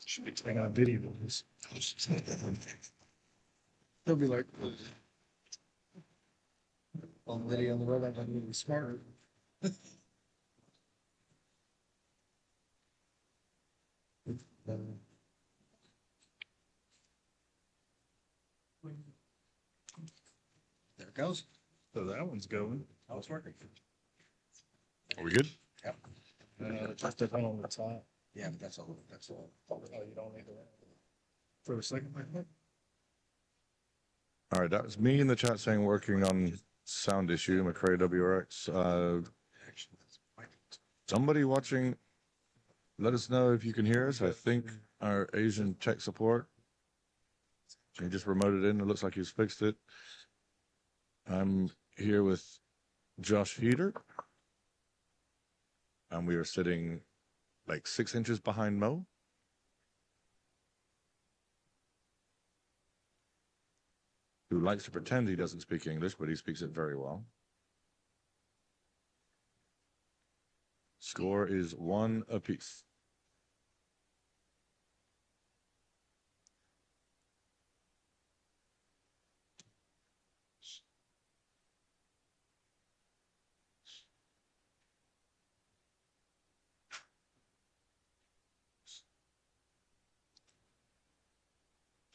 Should be taking a video of this. They'll be like, on video on the road, I need to be smarter. There it goes. So that one's going. I was working. Are we good? Yep. Just the one on the top. Yeah, but that's all. That's all. Oh, you don't need to. For a second, I think. All right, that was me in the chat saying working on sound issue, McCray WRX. Somebody watching, let us know if you can hear us. I think our Asian tech support. He just remoted in. It looks like he's fixed it. I'm here with Josh Heater. And we are sitting like 6 inches behind Mo. Who likes to pretend he doesn't speak English, but he speaks it very well. Score is 1 apiece.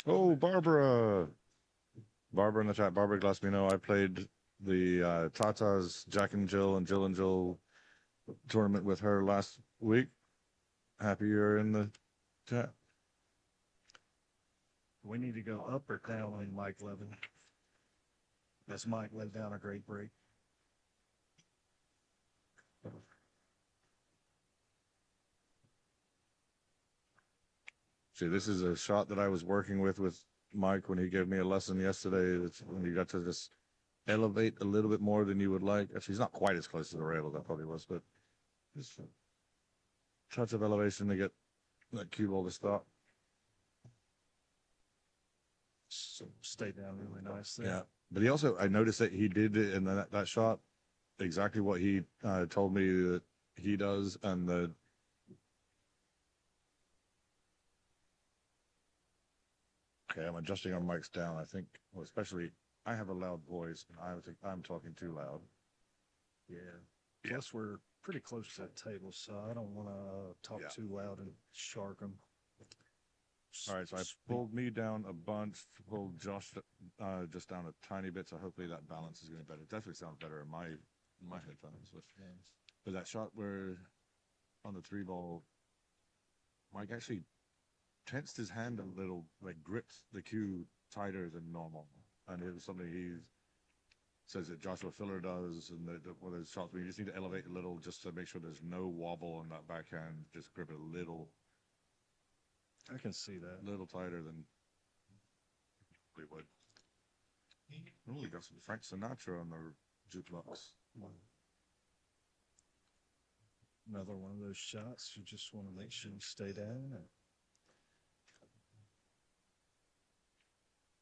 Oh, Barbara. Barbara in the chat. Barbara lets me know I played the Tata's Jack and Jill tournament with her last week. Happy you're in the chat. We need to go up or down on Mike Levin. As Mike let down a great break. See, this is a shot that I was working with Mike when he gave me a lesson yesterday. It's when you got to just elevate a little bit more than you would like. Actually, he's not quite as close to the rail as that probably was, but just a touch of elevation to get that cue ball to stop. So stay down really nice there. Yeah, but he also, I noticed that he did in that shot exactly what he told me that he does, and the okay, I'm adjusting our mics down. I think, well, especially I have a loud voice, and I'm talking too loud. Yeah. Plus, we're pretty close to that table, so I don't want to talk too loud and shark them. All right, so I pulled me down a bunch, pulled Josh just down a tiny bit, so hopefully that balance is going to be better. It definitely sounds better in my headphones. But that shot where on the 3-ball, Mike actually tensed his hand a little, like gripped the cue tighter than normal. And it was something he says that Joshua Filler does, and one of those shots where you just need to elevate a little just to make sure there's no wobble on that backhand, just grip it a little. I can see that. A little tighter than we would. Oh, we got some Frank Sinatra on the jukebox. Another one of those shots. You just want to make sure you stay down. And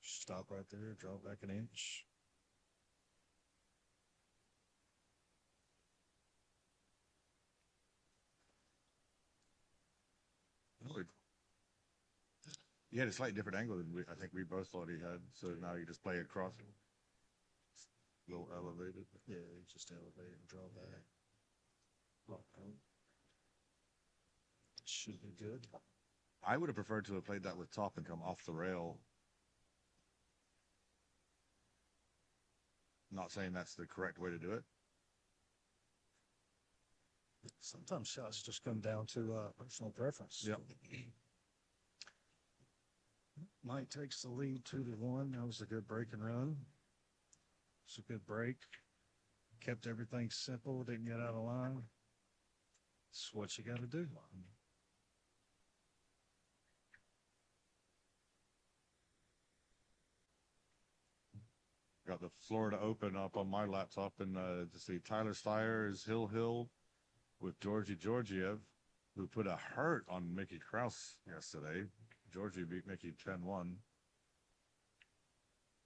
stop right there, draw back an inch. He had a slightly different angle than I think we both thought he had. So now you just play across. A little elevated. Yeah, you just elevate and draw back. Should be good. I would have preferred to have played that with top and come off the rail. Not saying that's the correct way to do it. Sometimes shots just come down to personal preference. Yep. Mike takes the lead 2-1. That was a good break and run. It's a good break. Kept everything simple. Didn't get out of line. It's what you got to do. Got the Florida Open up on my laptop, and to see Tyler Steyer's Hill with Georgie Georgiev, who put a hurt on Mickey Krause yesterday. Georgie beat Mickey 10-1.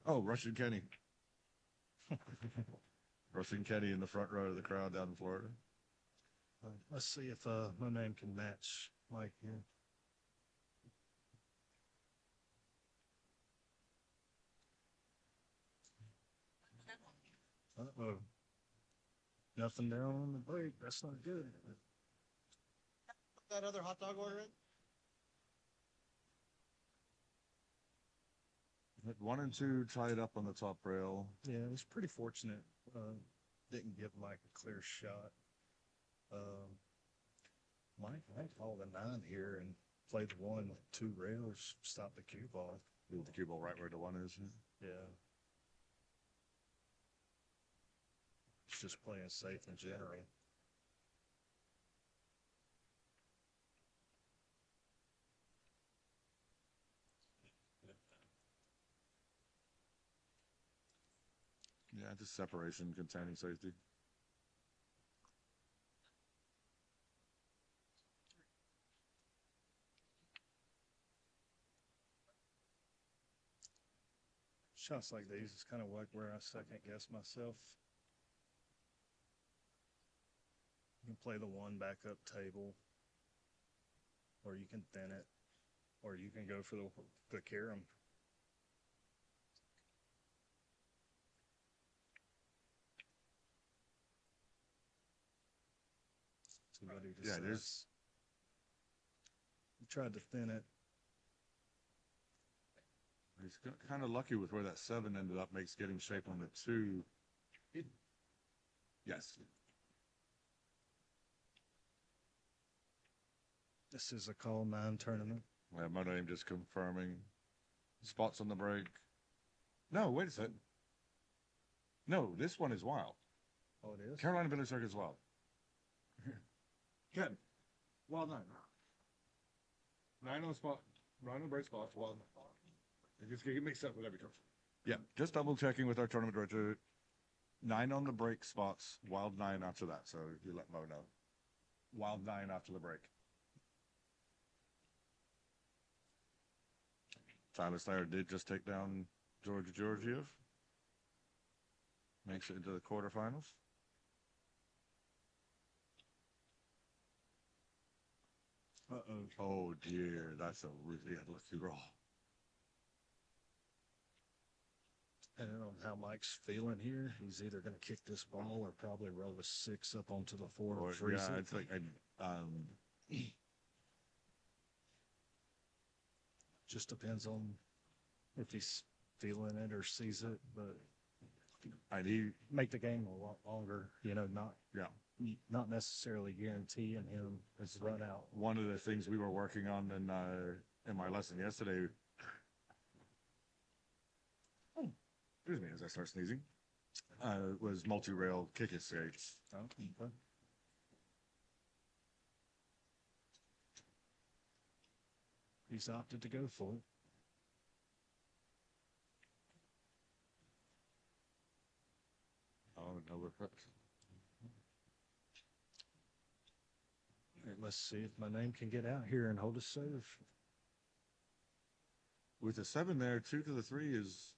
Oh, Russian Kenny. Russian Kenny in the front row of the crowd down in Florida. Let's see if my name can match Mike here. Uh-oh. Nothing down on the break. That's not good. That other hot dog order in? Hit 1 and 2 tied up on the top rail. Yeah, it was pretty fortunate. Didn't give Mike a clear shot. Mike might call the 9 here and play the 1 with 2 rails, stop the cue ball. Move the cue ball right where the 1 is. Yeah. It's just playing safe in general. Yeah, just separation, containing safety. Shots like these is kind of like where I second guess myself. You can play the 1 back up table, or you can thin it, or you can go for the carom. See what he Yeah, decides. there's He tried to thin it. He's kind of lucky with where that 7 ended up, makes getting shape on the 2. Yes. This is a call 9 tournament. Yeah, my name just confirming. Spots on the break. No, wait a second. No, this one is wild. Oh, it is? Carolina Billiards Circuit is wild. Good. Well done. 9 on the spot. 9 on the break spot. Well done. It just get mixed up with every coach. Yeah, just double checking with our tournament director. 9 on the break spots, wild 9 after that. So you let Mo know. Wild 9 after the break. Tyler Slayer did just take down Georgia Georgiev. Makes it into the quarterfinals. Uh-oh. Oh dear, that's a really unlucky roll. Depending on how Mike's feeling here, he's either going to kick this ball or probably roll a 6 up onto the 4 Or, and freeze yeah, it. it's like Just depends on if he's feeling it or sees it, but I need, make the game a lot longer, yeah. not necessarily guaranteeing him his run out. One of the things we were working on in my lesson yesterday. Oh, excuse me as I start sneezing. Was multi-rail kick escapes. Oh, okay. He's opted to go for it. Oh no, we're Let's see if my name can get out here and hold a serve. with the 7 there. 2 to the 3 is.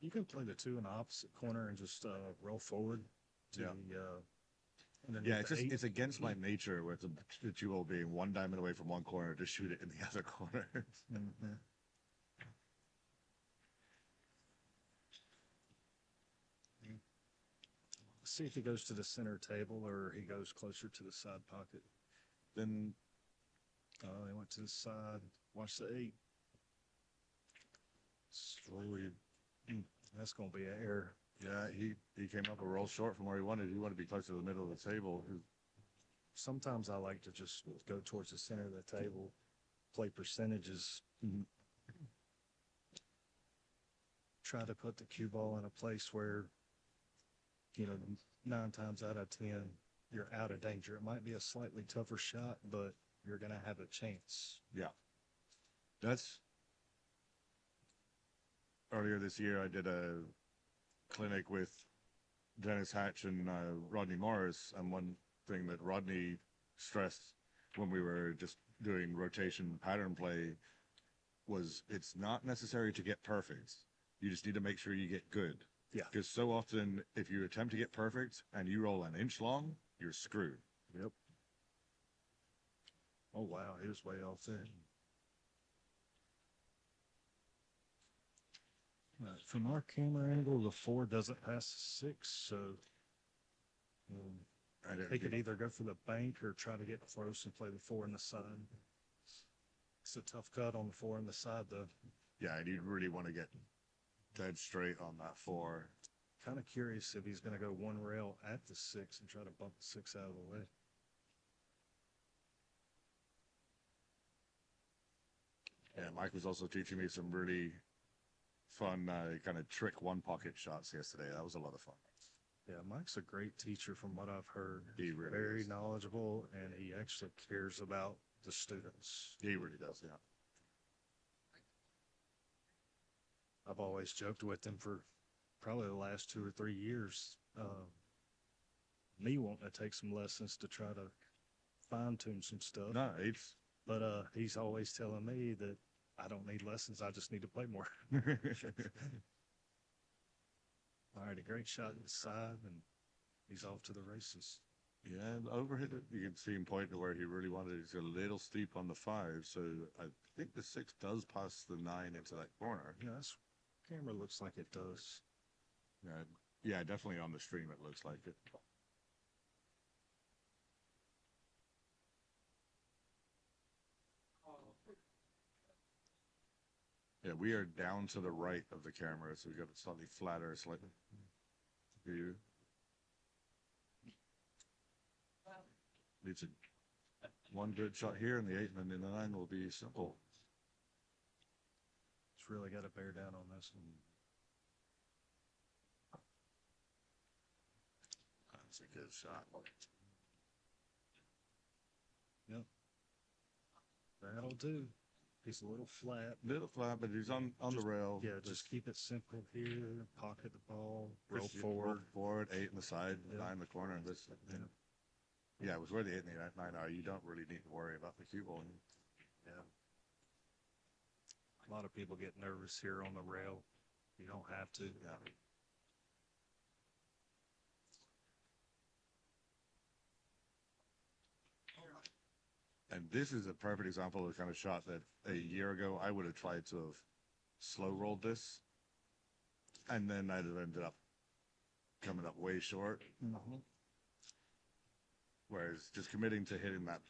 You can play the 2 in the opposite corner and just roll forward to Yeah. and then Yeah, with it's the just 8. it's against my nature with the 2-0 being 1 diamond away from one corner to shoot it in the other corner. Mhm. See if he goes to the center table or he goes closer to the side pocket. Then Oh, he went to the side. Watch the 8. slowly, That's going to be an error. yeah, he came up a roll short from where he wanted. He wanted to be closer to the middle of the table. Sometimes I like to just go towards the center of the table, play percentages, try to put the cue ball in a place where, 9 times out of 10, you're out of danger. It might be a slightly tougher shot, but you're going to have a chance. Yeah, that's earlier this year. I did a clinic with Dennis Hatch and Rodney Morris, and one thing that Rodney stressed when we were just doing rotation pattern play was it's not necessary to get perfect. You just need to make sure you get good. Yeah. Because so often, if you attempt to get perfect and you roll an inch long, you're screwed. Yep. Oh wow, he was way off there. From our camera angle, the 4 doesn't pass the 6, so I didn't he could get- either go for the bank or try to get close and play the 4 in the side. It's a tough cut on the 4 in the side, though. Yeah, and you'd really want to get dead straight on that 4. Kind of curious if he's going to go one rail at the 6 and try to bump the 6 out of the way. Yeah, Mike was also teaching me some really fun kind of trick one pocket shots yesterday. That was a lot of fun. Yeah, Mike's a great teacher from what I've heard. He really Very is. knowledgeable, and he actually cares about the students. He really does, yeah. I've always joked with him for probably the last 2 or 3 years. Me wanting to take some lessons to try to fine tune some stuff. No, it's But he's always telling me that I don't need lessons. I just need to play more. All right, a great shot inside, and he's off to the races. yeah, overhit it. You can see him point to where he really wanted it. He's a little steep on the 5, so I think the 6 does pass the 9 into that corner. Yeah, this camera looks like it does. Yeah, definitely on the stream it looks like it. Yeah, we are down to the right of the camera, so we got a slightly flatter, slightly view. Needs a one good shot here, and the 8 and then the 9 will be simple. It's really got to bear down on this one. That's a good shot. Yep. That'll do. He's a little flat. Little flat, but he's on the rail. Yeah, just keep it simple here. Pocket the ball. Roll Just forward. forward, 8 in the side, Yeah. 9 in the corner. This, yeah, it was where the 8 and the 9 are. You don't really need to worry about the cue ball. Yeah. A lot of people get nervous here on the rail. You don't have to. Yeah. And this is a perfect example of the kind of shot that a year ago I would have tried to have slow rolled this, and then I'd have ended up coming up way short. Mm-hmm. Whereas just committing to hitting that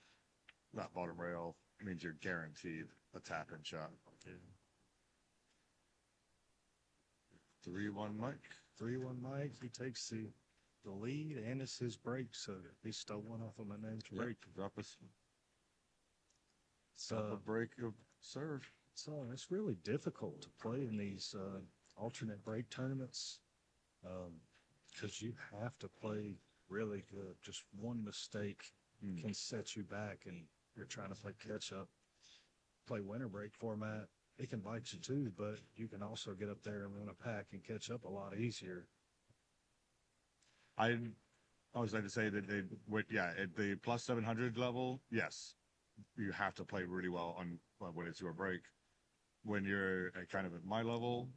bottom rail means you're guaranteed a tap-in shot. Yeah. 3-1 Mike. 3-1 Mike. He takes the lead, and it's his break, so he stole one off of my name's Yep, break. drop a So break of serve. it's really difficult to play in these alternate break tournaments because you have to play really good. Just one mistake can set you back, and you're trying to play catch up. Play winter break format, it can bite you too, but you can also get up there and win a pack and catch up a lot easier. I always like to say that at the plus 700 level, yes, you have to play really well on when it's your break. When you're kind of at my level,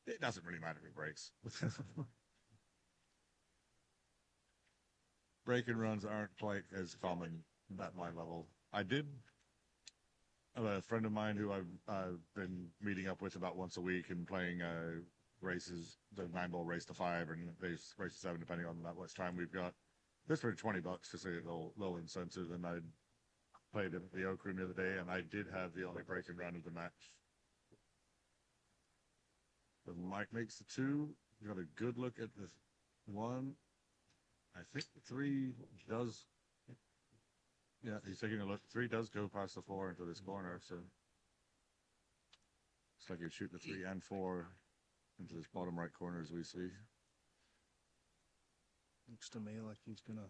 it doesn't really matter who breaks. Break and runs aren't quite as common at my level. I did have a friend of mine who I've been meeting up with about once a week and playing races, the 9-ball race to 5 and race to 7, depending on how much time we've got. This for $20 to say a little incentive, and I played at the Oak Room the other day, and I did have the only break and run of the match. But Mike makes the 2. You got a good look at the 1. I think the 3 does. Yeah, he's taking a look. 3 does go past the 4 into this corner, so it's like he's shooting the 3 and 4 into this bottom right corner as we see. Looks to me like he's gonna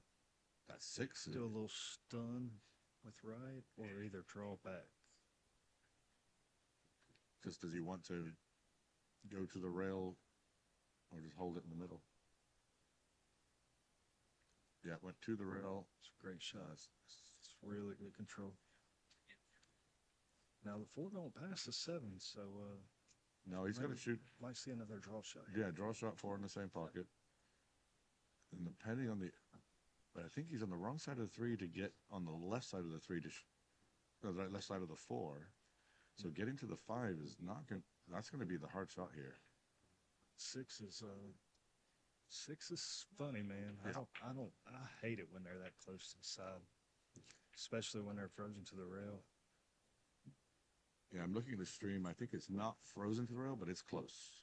That's 6. do a little stun with right, or either draw back. Just does he want to go to the rail or just hold it in the middle? Yeah, went to the rail. It's a great shot. It's really good control. Now the 4 don't pass the 7, so No, he's going to shoot. might see another draw shot. Yeah, draw shot 4 in the same pocket. And depending on the But I think he's on the wrong side of the 3 to get on the left side of the 3 to, or the left side of the 4. So getting to the 5 is not going. That's going to be the hard shot here. 6 is funny, man. Yeah. I hate it when they're that close to the side, especially when they're frozen to the rail. Yeah, I'm looking at the stream. I think it's not frozen to the rail, but it's close.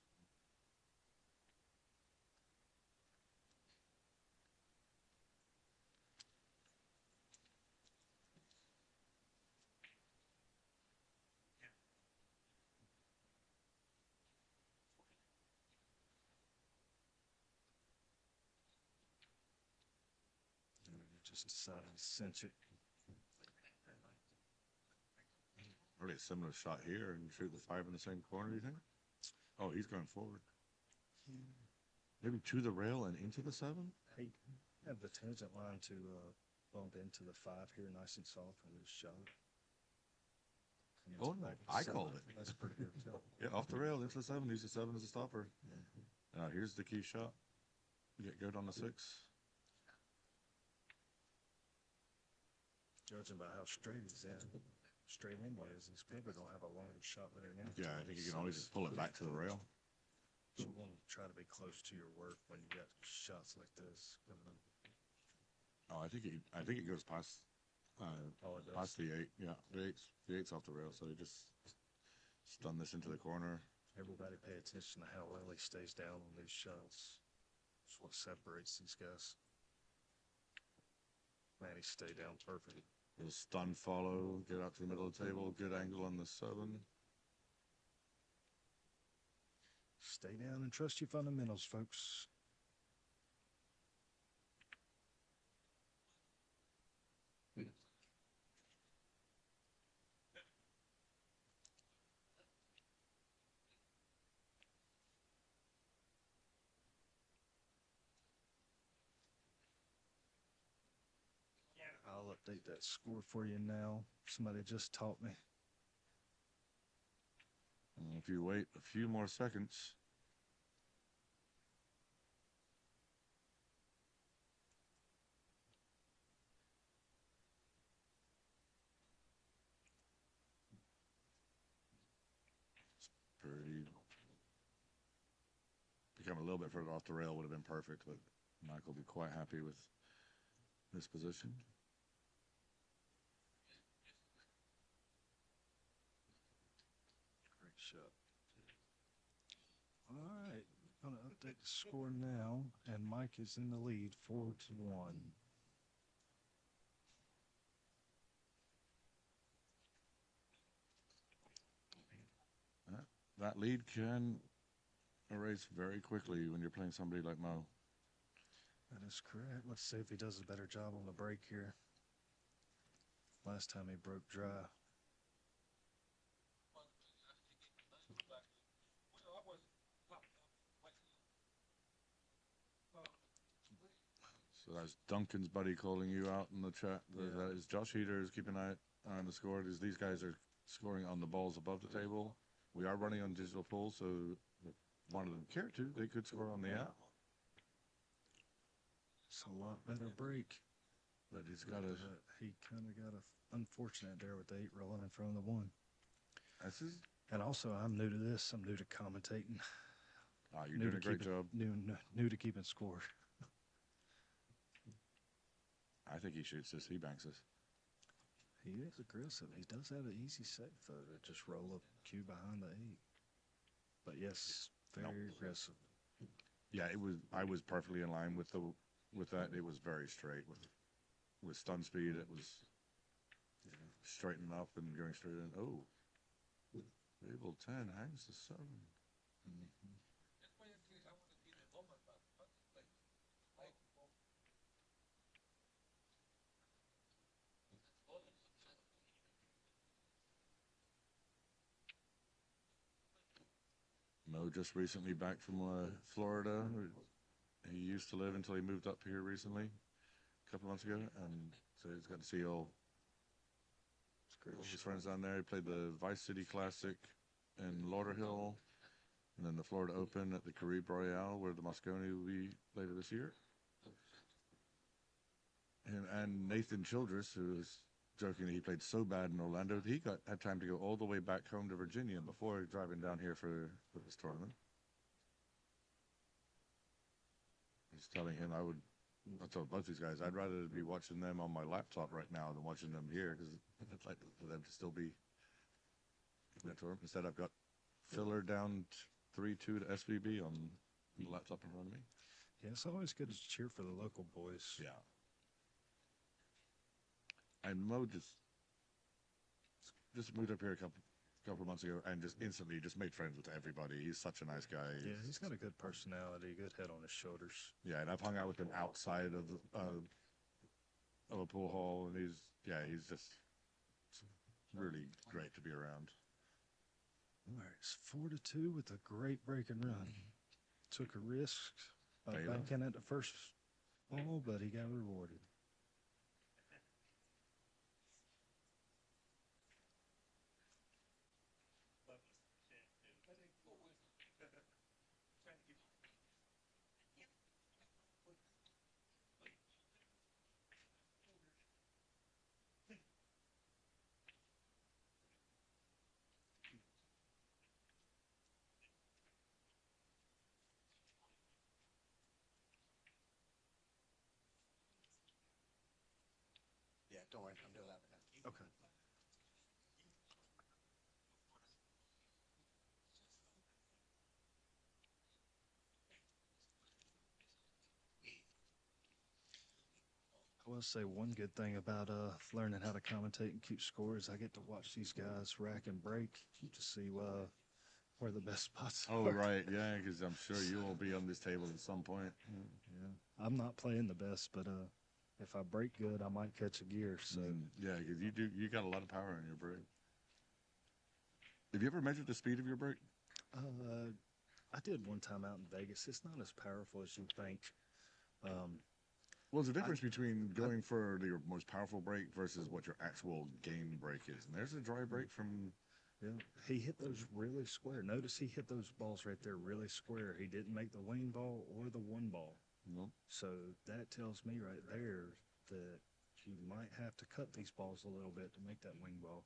Just decided to cinch it. Really a similar shot here and shoot the 5 in the same corner, do you think? Oh, he's going forward. Maybe to the rail and into the 7? Hey, have the tangent line to bump into the 5 here, nice and soft with his shot. Oh, no, I called it. That's pretty good too. Yeah, off the rail into the 7. Use the 7 as a stopper. Here's the key shot. Get good on the 6. Judging by how straight he's in, straight anyways, he's probably gonna have a longer shot with it now. Yeah, I think you can always just pull it back to the rail. You want to try to be close to your work when you got shots like this. Oh, I think it goes past Oh, it does. past the 8. Yeah, the 8's off the rail, so you just stun this into the corner. Everybody pay attention to how well he stays down on these shots. That's what separates these guys. Man, he stayed down perfect. Little stun follow, get out to the middle of the table, good angle on the 7. Stay down and trust your fundamentals, folks. I'll update that score for you now. Somebody just taught me. And if you wait a few more seconds, it's pretty. Become a little bit further off the rail would have been perfect, but Mike will be quite happy with this position. Great shot. All right, I'm gonna update the score now, and Mike is in the lead, 4-1. That lead can erase very quickly when you're playing somebody like Mo. That is correct. Let's see if he does a better job on the break here. Last time he broke dry. So that's Duncan's buddy calling you out in the chat. That is Josh Heaters. Keep an eye on the score. These guys are scoring on the balls above the table. We are running on digital pool, so if one of them cared to, they could score on the app. It's a lot better break. But he's got a. He kind of got a unfortunate there with the 8 rolling in front of the 1. This is. And also, I'm new to this. I'm new to commentating. You're doing a great job. New to keeping score. I think he shoots this. He banks this. He is aggressive. He does have an easy safe, though, to just roll up cue behind the 8. But yes, very aggressive. Yeah, it was. I was perfectly in line with that. It was very straight with stun speed. It was straightening up and going straight in. Oh, Babel 10 hangs the 7. Mm-hmm. Mo just recently back from Florida. He used to live until he moved up here recently, a couple months ago, and so he's got to see all his friends down there. He played the Vice City Classic in Lauderhill, and then the Florida Open at the Caribe Royale, where the Moscone will be later this year. And Nathan Childress, who was joking that he played so bad in Orlando, he had time to go all the way back home to Virginia before driving down here for this tournament. He's telling him I told both these guys, I'd rather be watching them on my laptop right now than watching them here, because I'd like for them to still be in that tournament. Instead, I've got Filler down 3-2 to SVB on the laptop in front of me. Yeah, it's always good to cheer for the local boys. Yeah. And Mo just moved up here a couple of months ago and just instantly just made friends with everybody. He's such a nice guy. Yeah, he's got a good personality, good head on his shoulders. Yeah, and I've hung out with him outside of a pool hall, and he's just really great to be around. All right, it's 4-2 with a great break and run. Took a risk by banking at the first ball, but he got rewarded. Yeah, don't worry, I'm doing that. Okay. I will say one good thing about learning how to commentate and keep score is I get to watch these guys rack and break to see where the best spots are. Oh, right, yeah, because I'm sure you will be on this table at some point. Yeah, I'm not playing the best, but if I break good, I might catch a gear. So Yeah, because you got a lot of power in your break. Have you ever measured the speed of your break? I did one time out in Vegas. It's not as powerful as you think. Well, there's a difference between going for your most powerful break versus what your actual game break is. And there's a dry break from... Yeah, he hit those really square. Notice he hit those balls right there really square. He didn't make the wing ball or the one ball. Nope. So that tells me right there that you might have to cut these balls a little bit to make that wing ball.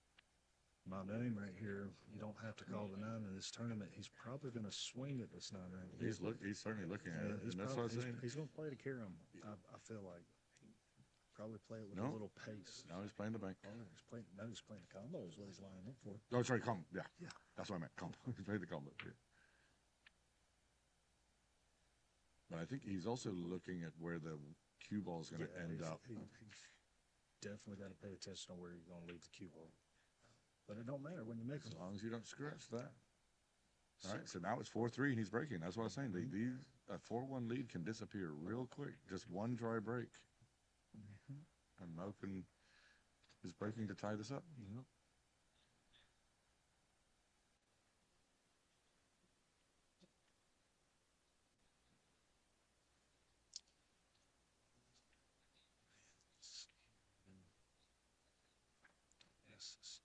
My name right here, you don't have to call the 9 in this tournament. He's probably going to swing at this 9 right here. He's certainly looking at it. He's, And that's what I'm saying. he's going to play to carry him, I feel like. Probably play it with a little pace. No, he's playing the bank. Oh, he's playing the combo is what he's lining up for. Oh, sorry, combo. Yeah. Yeah. That's what I meant. Combo. He played the combo. Yeah. But I think he's also looking at where the cue ball is going to end up. He's definitely got to pay attention to where you're going to leave the cue ball. But it don't matter when you make As them. long as you don't scratch that. All right, so now it's 4-3, and he's breaking. That's what I was saying. A 4-1 lead can disappear real quick. Just one dry break. And Mo is breaking to tie this up. Yep. Yes.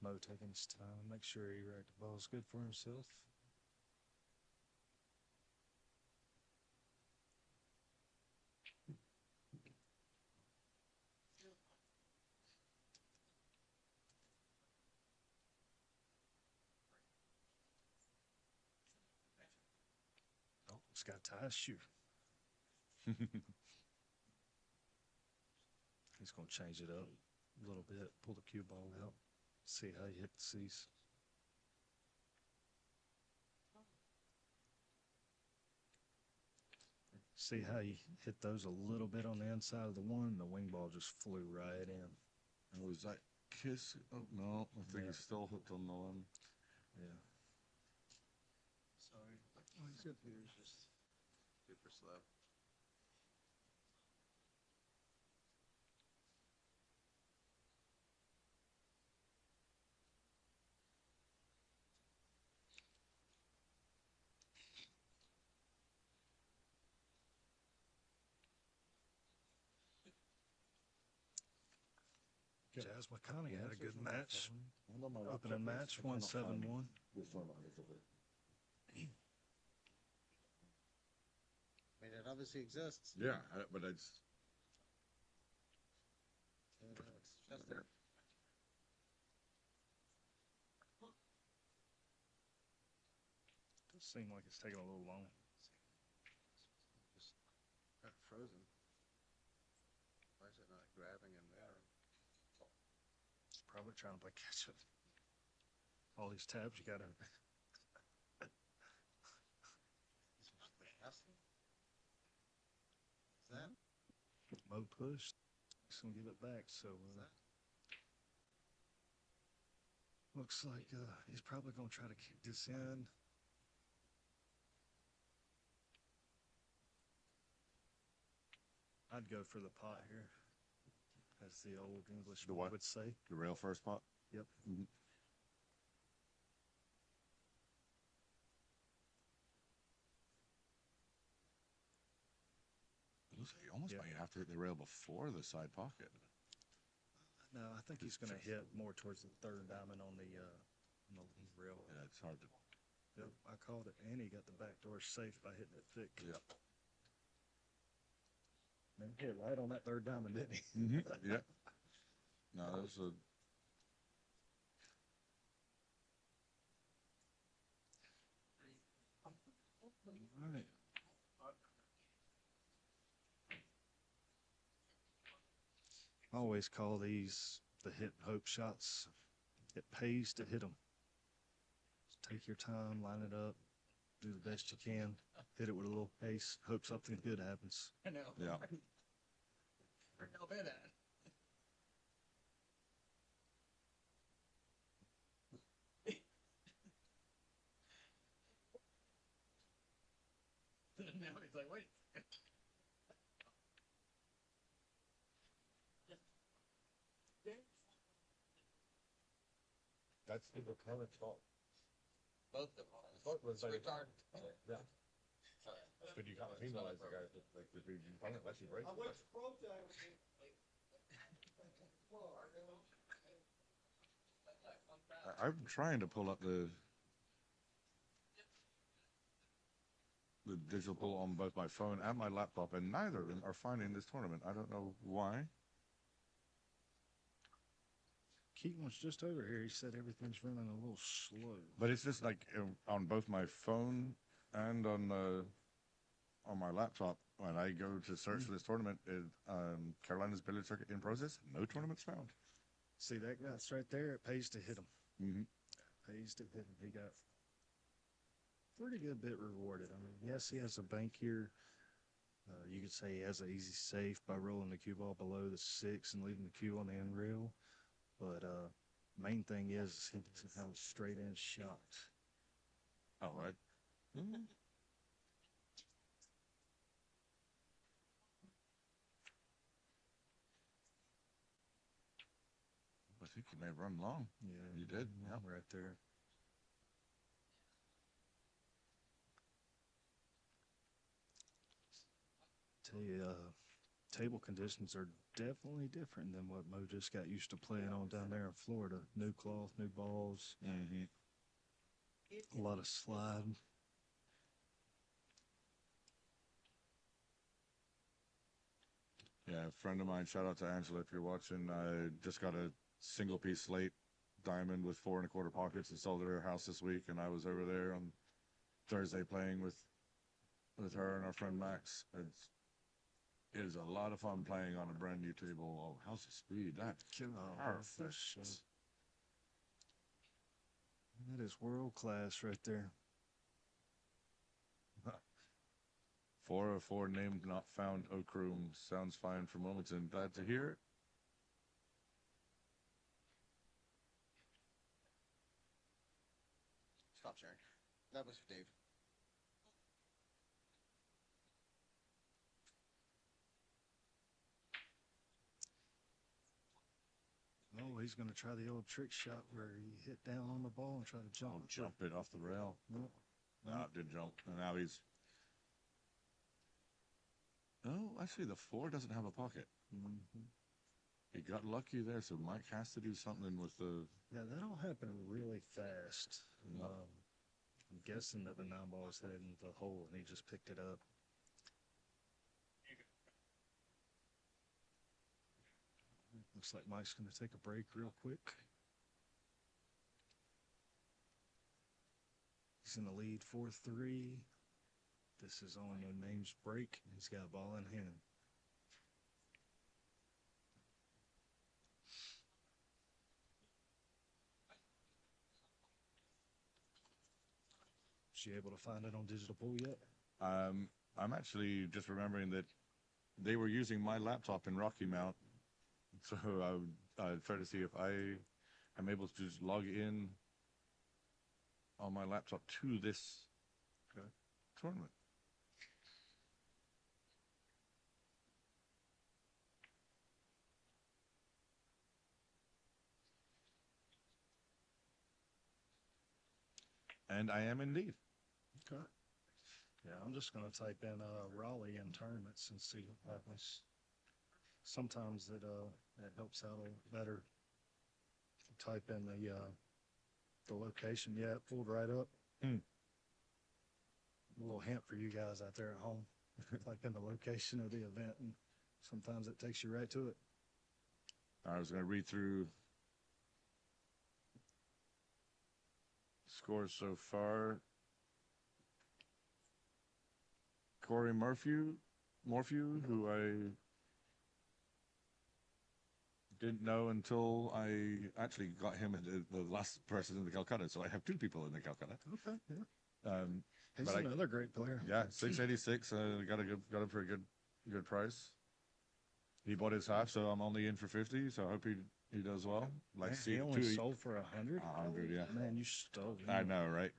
Mo taking his time, make sure he racked the ball's good for himself. Oh, it's got to tie his shoe. He's going to change it up a little bit, pull the cue ball out, see how he hit the C's. See how he hit those a little bit on the inside of the one, and the wing ball just flew right in. And was that kiss? Oh, no, I think Yeah. he's still hooked on the one. Yeah. Sorry. Oh, he's good. He was just super slow. Jazz McConaughey had a good match. Opening match, 1-7-1. I mean, it obviously exists. Yeah, but it's It's just there. Does seem like it's taking a little long. Just got frozen. Why is it not grabbing him there? It's probably trying to play catch up. All these tabs you got to. Is that? Mo push. He's gonna give it back. So looks like he's probably gonna try to kick this in. I'd go for the pot here, as the old English The what? would say. the rail first pot. Yep. It looks like you almost Yeah. might have to hit the rail before the side pocket. No, I think he's gonna hit more towards the third diamond on the rail. Yeah, it's hard to. Yep, I called it, and he got the back door safe by hitting it thick. Yeah. Man, he hit right on that third diamond, didn't he? Yeah. No, that was a. All right. I always call these the hit and hope shots. It pays to hit them. Take your time, line it up, do the best you can, hit it with a little pace, hope something good happens. I know. Yeah. We're no bad at it. Now he's like, wait. That's the opponent's fault. Both of them. Both was like, Retard. yeah. But you kind of penalize the guy, like the opponent lets you break. I'm trying to pull up the digital pull on both my phone and my laptop, and neither of them are finding this tournament. I don't know why. Keaton was just over here. He said everything's running a little slow. But it's just like on both my phone and on my laptop. When I go to search for this tournament, Carolina's Billiards Circuit in process, no tournaments found. See that guy's right there? It pays to hit him. Mm-hmm. Pays to hit him. He got pretty good bit rewarded. I mean, yes, he has a bank here. You could say he has an easy safe by rolling the cue ball below the 6 and leaving the cue on the end rail. But main thing is he doesn't have a straight in shot. Oh, right. Mm-hmm. I think you may have run long. Yeah, You did, yeah. right there. Tell you, table conditions are definitely different than what Mo just got used to playing on down there in Florida. New cloth, new balls, Mm-hmm. a lot of slide. Yeah, a friend of mine, shout out to Angela if you're watching, just got a single piece slate diamond with 4 1/4 pockets and sold at her house this week, and I was over there on Thursday playing with her and our friend Max. It is a lot of fun playing on a brand new table. Oh, how's the speed? That's perfect. That is world class right there. 404 named not found Oak Room. Sounds fine from Wilmington. Glad to hear it. Stop sharing. That was Dave. Oh, he's going to try the old trick shot where he hit down on the ball and try to jump. Jump it off the rail. Nope. No, it didn't jump. And now he's. Oh, actually, the 4 doesn't have a pocket. Mm-hmm. He got lucky there, so Mike has to do something with the. Yeah, that all happened really fast. Yeah. I'm guessing that the 9 ball was heading into the hole and he just picked it up. Looks like Mike's going to take a break real quick. He's in the lead 4-3. This is on no names break. He's got a ball in hand. Was you able to find it on digital pool yet? I'm actually just remembering that they were using my laptop in Rocky Mount, so I would try to see if I am able to just log in on my laptop to this tournament. And I am indeed. Okay. Yeah, I'm just going to type in Raleigh in tournaments and see what happens. Sometimes it helps out a little better. Type in the location. Yeah, it pulled right up. Hmm. A little hint for you guys out there at home. Type in the location of the event, and sometimes it takes you right to it. I was going to read through scores so far. Corey Morphew, who I didn't know until I actually got him the last person in the Calcutta, so I have 2 people in the Calcutta. Okay, yeah. He's But another great player. Yeah, 686. Got him for a good price. He bought his half, so I'm only in for 50. So I hope he does well. Like Man, he only sold for 100. 100, yeah. Man, you stole. I know, right?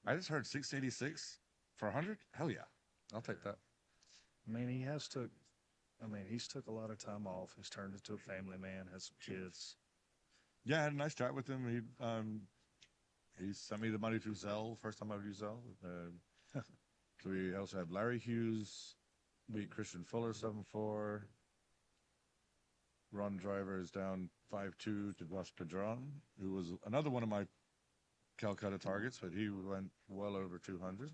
I just heard 686 for 100. Hell yeah, I'll take that. I mean, he's took a lot of time off. He's turned into a family man, has some kids. Yeah, I had a nice chat with him. He sent me the money through Zelle. First time I've used Zelle. So we also have Larry Hughes beat Christian Fuller 7-4. Ron Driver is down 5-2 to Gus Padron, who was another one of my Calcutta targets, but he went well over 200.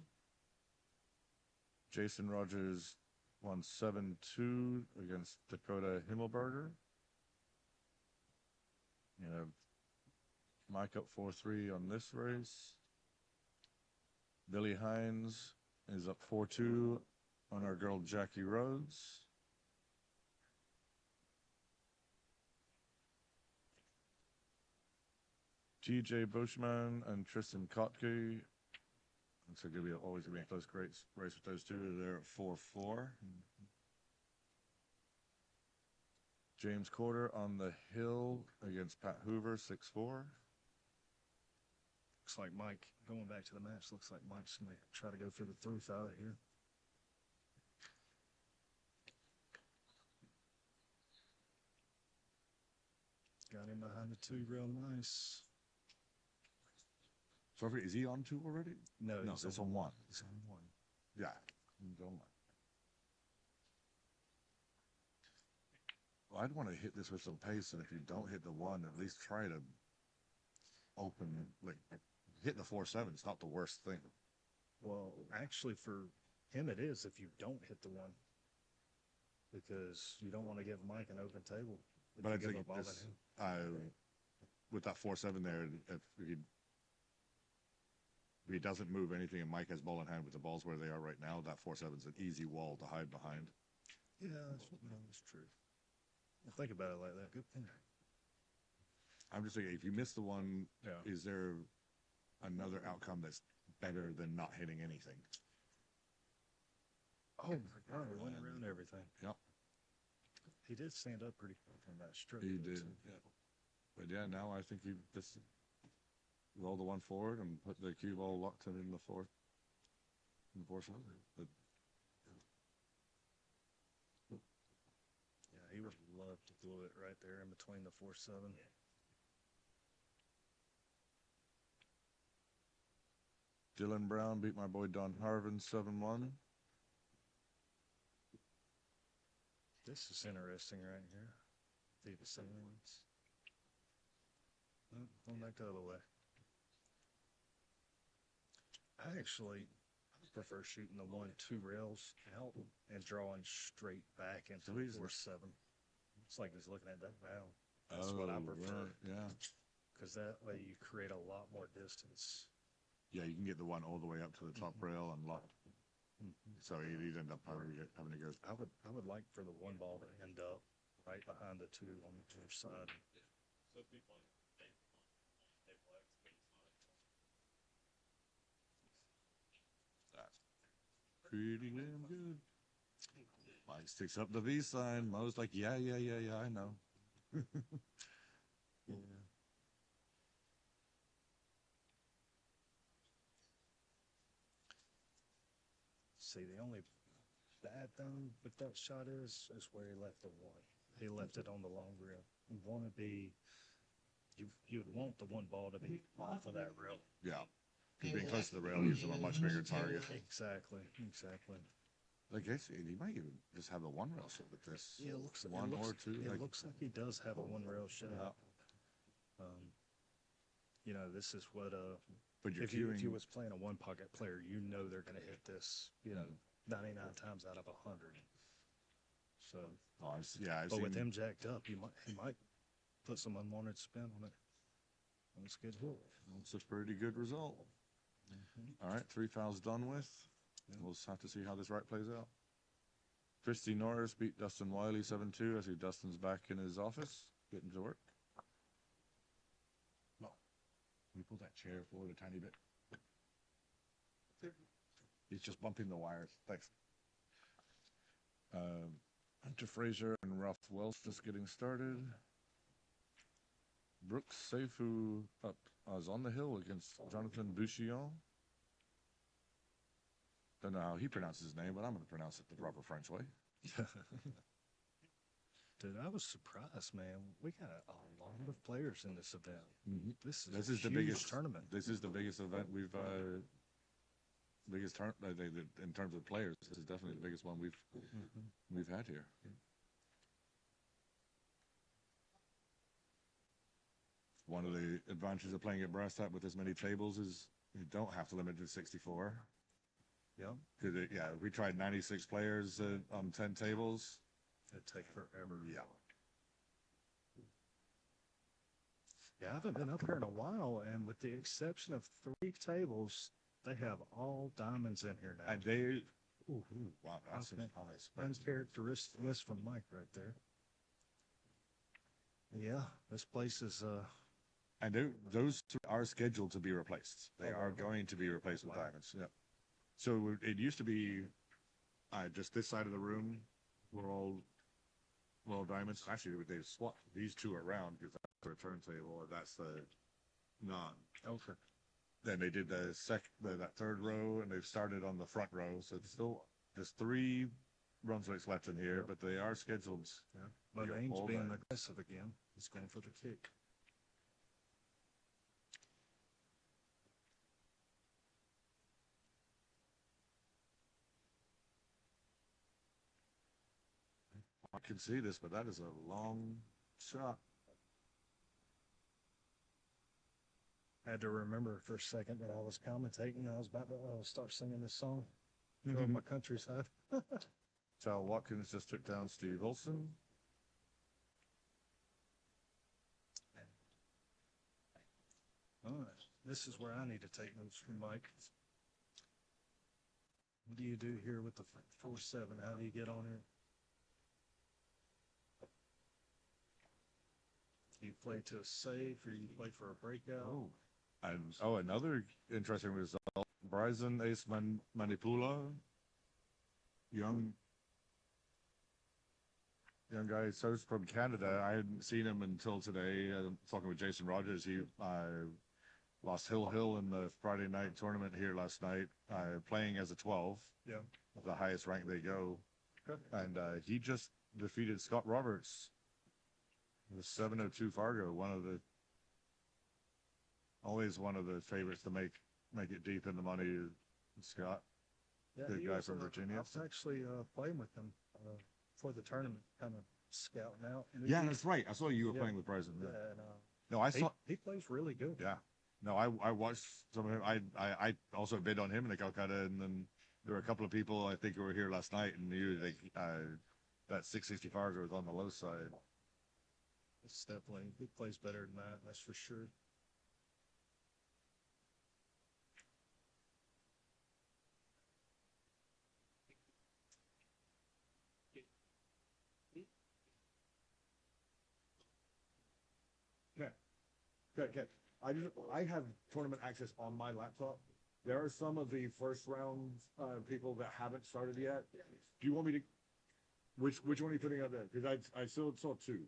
Jason Rogers won 7-2 against Dakota Himmelberger. You know, Mike up 4-3 on this race. Billy Hines is up 4-2 on our girl Jackie Rhodes. TJ Bushman and Tristan Kotke. Looks like it'll always be a close race with those two. They're at 4-4. James Corder on the hill against Pat Hoover, 6-4. Looks like Mike, going back to the match, looks like Mike's going to try to go for the truth out of here. Got him behind the 2 real nice. So is he on 2 already? No, it's on 1. He's on 1. Yeah, he's on 1. Well, I'd want to hit this with some pace, and if you don't hit the 1, at least try to open, like, hitting the 4-7. It's not the worst thing. Well, actually, for him, it is if you don't hit the 1. Because you don't want to give Mike an open table. But I you give think a ball this, at him. with that 4-7 there, if he doesn't move anything and Mike has ball in hand with the balls where they are right now, that 4-7 is an easy wall to hide behind. Yeah, that's true. Think about it like that. Good point. I'm just thinking, if you miss the 1, Yeah. is there another outcome that's better than not hitting anything? Oh my God, he went around everything. Yep. He did stand up pretty quick on that strip. He though, did, too. yeah. But yeah, now I think you just roll the 1 forward and put the cue ball locked in the 4. In the 4-7. But Yeah, he would love to glue it right there in between the 4-7. Dylan Brown beat my boy Don Harvin 7-1. This is interesting right here. The ceilings. Going back the other way. I actually prefer shooting the 1-2 rails out and drawing straight back into So the easy. 4-7. It's like just looking at that valve. That's what I prefer. Right, yeah. Because that way you create a lot more distance. Yeah, you can get the one all the way up to the top rail and lock. So you'd end up having to go. I would like for the one ball to end up right behind the two on the other side. Pretty damn good. Mike sticks up the V sign. Mo's like, yeah, I know. Yeah. See, the only bad thing with that shot is where he left the one. He left it on the long rail. You want to be, you would want the one ball to be off of that rail. Yeah. Because being close to the rail gives them a much bigger target. Exactly. I guess he might even just have the one rail shot with this. Yeah, it looks one or two. It looks like he does have a one rail shot. Yeah. You know, this is what But you're if you queuing. was playing a one pocket player, you know they're going to hit this. You know, 99 times out of 100. So, Oh, I've but seen. with him jacked up, he might put some unwanted spin on it. That's good. It's a pretty good result. All right, 3 fouls done with. We'll just have to see how this right plays out. Christy Norris beat Dustin Wiley 7-2. I see Dustin's back in his office, getting to work. No. Can we pull that chair forward a tiny bit? He's just bumping the wires. Thanks. Hunter Fraser and Ralph Wells just getting started. Brooks Seifu up is on the hill against Jonathan Bouchillon. Don't know how he pronounces his name, but I'm going to pronounce it the proper French way. Dude, I was surprised, man. We got a lot of players in this event. This This is is a the huge biggest tournament. This is the biggest event we've in terms of players. This is definitely the biggest one we've had here. One of the advantages of playing at brass tap with this many tables is you don't have to limit to 64. Yep. Because we tried 96 players on 10 tables. It'd take forever. Yeah. Yeah, I haven't been up here in a while, and with the exception of 3 tables, they have all diamonds in here now. And they, wow, that's Okay. nice. Uncharacteristic list from Mike right there. Yeah, this place is And those are scheduled to be replaced. They Oh, are wow. going to be replaced with Wow. diamonds. Yeah. So it used to be just this side of the room were all diamonds. Actually, they swapped these two around because that's the turntable and that's the non. okay. Then they did that third row, and they've started on the front row. So it's still there's 3 Brunswicks left in here, but they are scheduled. Yeah, but Yeah, Ainge all being day. aggressive again. He's going for the kick. I can see this, but that is a long shot. I had to remember for a second that I was commentating. I was about to start singing this song from my countryside. Tal Watkins just took down Steve Olson. All right. This is where I need to take notes from Mike. What do you do here with the 4-7? How do you get on it? Do you play to a save or you play for a breakout? And another interesting result: Bryson Ace Manipula, young guy, so from Canada. I hadn't seen him until today. Talking with Jason Rogers, he lost Hill in the Friday night tournament here last night, playing as a 12. Yeah. The highest rank they go, Okay. and he just defeated Scott Roberts, the 702 Fargo, always one of the favorites to make it deep in the money. Scott, Yeah, good he guy was, from Virginia. I was actually playing with him before the tournament, kind of scouting out. Yeah, that's right. I saw you were Yeah. playing with Bryson. Yeah, Yeah. and, No, I saw. he plays really good. Yeah. No, I watched some of him. I also bid on him in the Calcutta, and then there were a couple of people I think who were here last night, and you like that 665 was on the low side. It's definitely, he plays better than that, that's for sure. Okay. I have tournament access on my laptop. There are some of the first round people that haven't started yet. Do you want me to? Which one are you putting out there? Because I still saw two.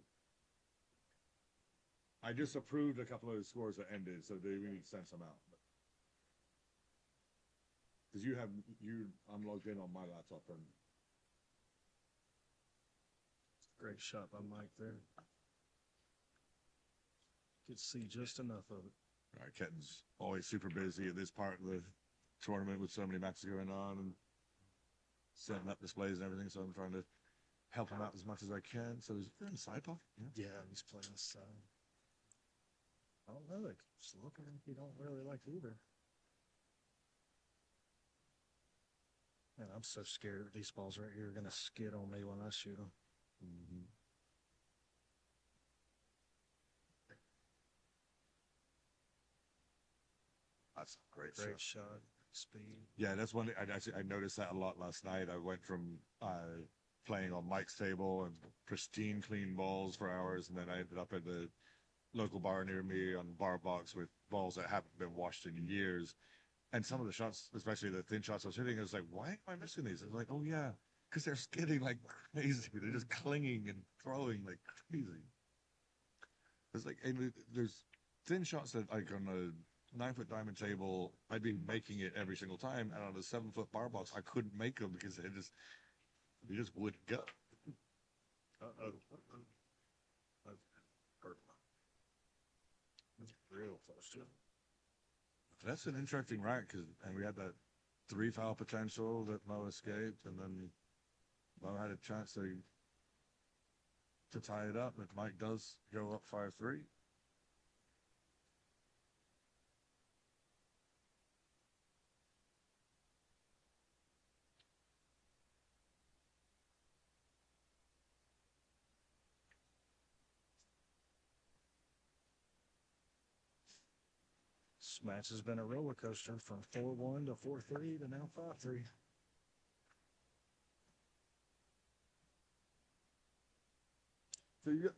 I just approved a couple of the scores that ended, so we need to send some out. Because I'm logged in on my laptop and. Great shot by Mike there. Could see just enough of it. All right, Ketten's always super busy at this part of the tournament with so many matches going on and setting up displays and everything. So I'm trying to help him out as much as I can. So is there in the side pocket? Yeah. Yeah, he's playing this side. I don't know, it's looking like he don't really like either. Man, I'm so scared these balls right here are gonna skid on me when I shoot them. Mm-hmm. That's a great Great shot. shot, speed. Yeah, that's one. I noticed that a lot last night. I went from playing on Mike's table and pristine, clean balls for hours, and then I ended up at the local bar near me on bar box with balls that haven't been washed in years. And some of the shots, especially the thin shots I was hitting, I was like, why am I missing these? I was like, oh yeah, because they're skidding like crazy. They're just clinging and throwing like crazy. It's like, and there's thin shots that like on a 9-foot diamond table, I'd be making it every single time, and on a 7-foot bar box, I couldn't make them because they just wouldn't go. That's real close to it. That's an interesting rack and we had that 3-foul potential that Mo escaped, and then Mo had a chance to tie it up if Mike does go up 5-3. This match has been a roller coaster from 4-1 to 4-3 to now 5-3. So you got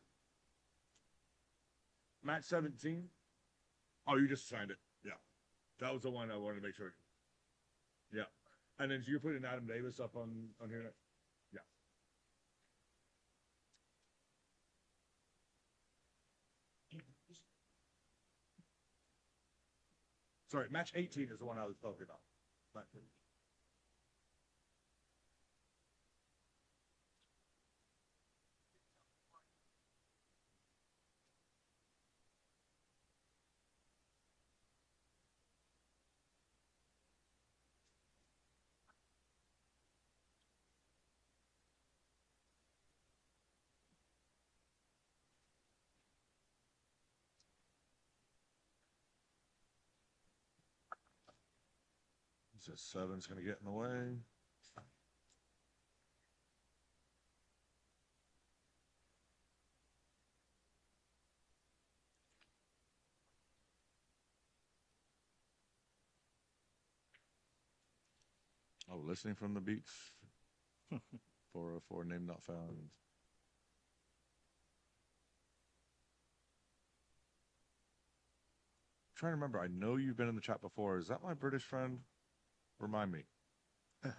match 17. Oh, you just signed it. Yeah, that was the one I wanted to make sure. Yeah, and then you're putting Adam Davis up on here. Yeah. Sorry, match 18 is the one I was talking about. He says 7's going to get in the way. Oh, listening from the beach. 404 name not found. Trying to remember. I know you've been in the chat before. Is that my British friend? Remind me. Is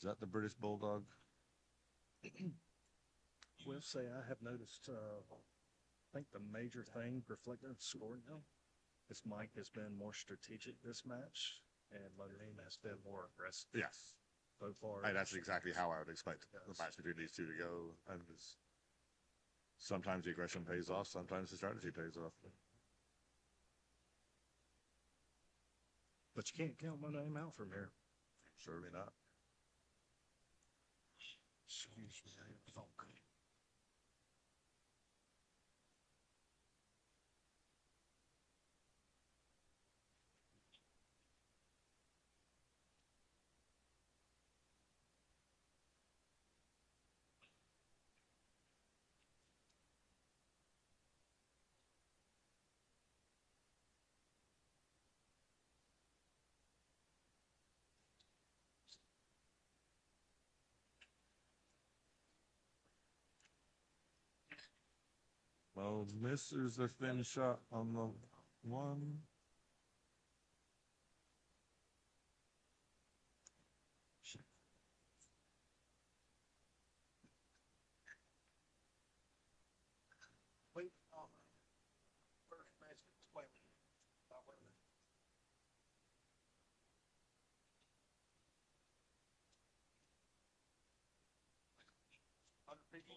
that the British Bulldog? Will say I have noticed, I think the major thing reflecting the score now is Mike has been more strategic this match, and Levine has been more aggressive Yes. so far. And that's exactly how I would expect Yes. the match between these two to go. And sometimes the aggression pays off, sometimes the strategy pays off. But you can't count my name out from here. Surely not. Excuse me, I have a phone call. Well, misses the thin shot on the one. Wait, first match is playing. Other people.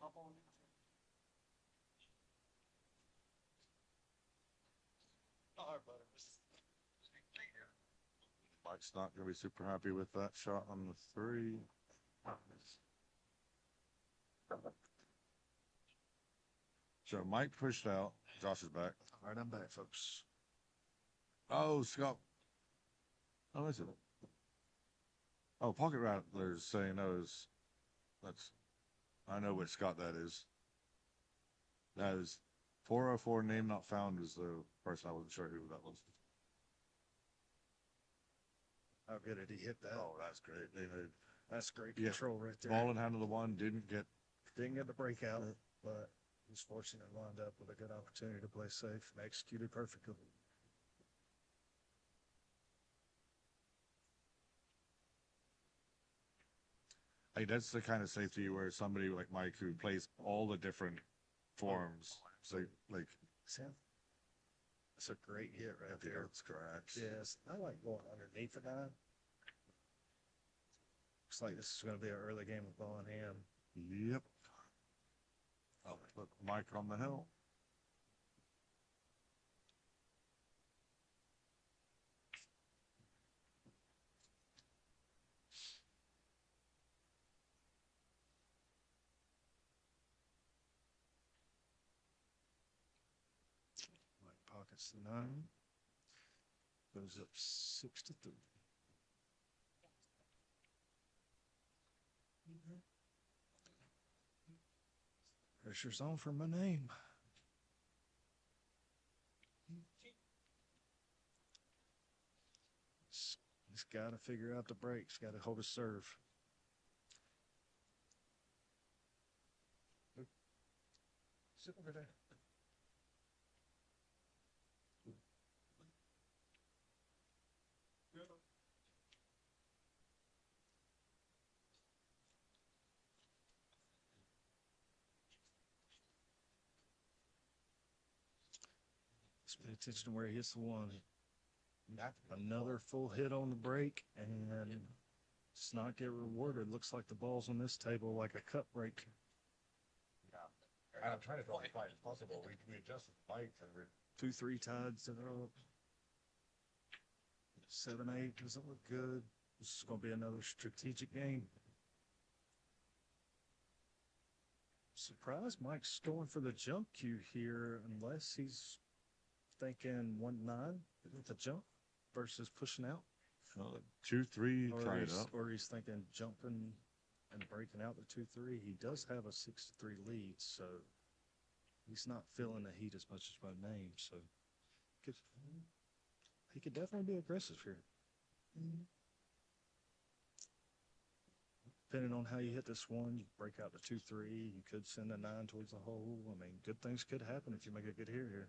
Up on. All right, brother. Mike's not going to be super happy with that shot on the 3. So Mike pushed out. Josh is back. All right, I'm back, folks. Oh, Scott. Oh, is it? Oh, Pocket Rattler's saying those. That's. I know which Scott that is. That is 404 name not found is the person. I wasn't sure who that was. How good did he hit that? Oh, that's great. That's great Yeah. control right there. Ball in hand of the one, didn't get. Didn't get the breakout, but he's fortunate to wind up with a good opportunity to play safe and executed perfectly. Like that's the kind of safety where somebody like Mike who plays all the different forms, so like Sam, that's a great hit right there. that's correct. Yes, I like going underneath the 9. Looks like this is going to be an early game of ball in hand. Yep. I'll put Mike on the hill. Mike pockets the 9. Goes up 6-3. Pressure's on for my name. He's got to figure out the breaks. Got to hold his serve. Sit over there. Just pay attention to where he hits the 1. Another full hit on the break, and it's not get rewarded. Looks like the ball's on this table like a cut break. And I'm trying to draw as wide as possible. We adjusted the bikes and we're 2-3 tied to the up. 7-8 doesn't look good. This is going to be another strategic game. Surprised Mike's going for the jump cue here, unless he's thinking 1-9 with the jump versus pushing out. 2-3 tied up. Or he's thinking jumping and breaking out the 2-3. He does have a 6-3 lead, so he's not feeling the heat as much as my name. So he could definitely be aggressive here. Depending on how you hit this one, you break out the 2-3. You could send a 9 towards the hole. I mean, good things could happen if you make a good hit here.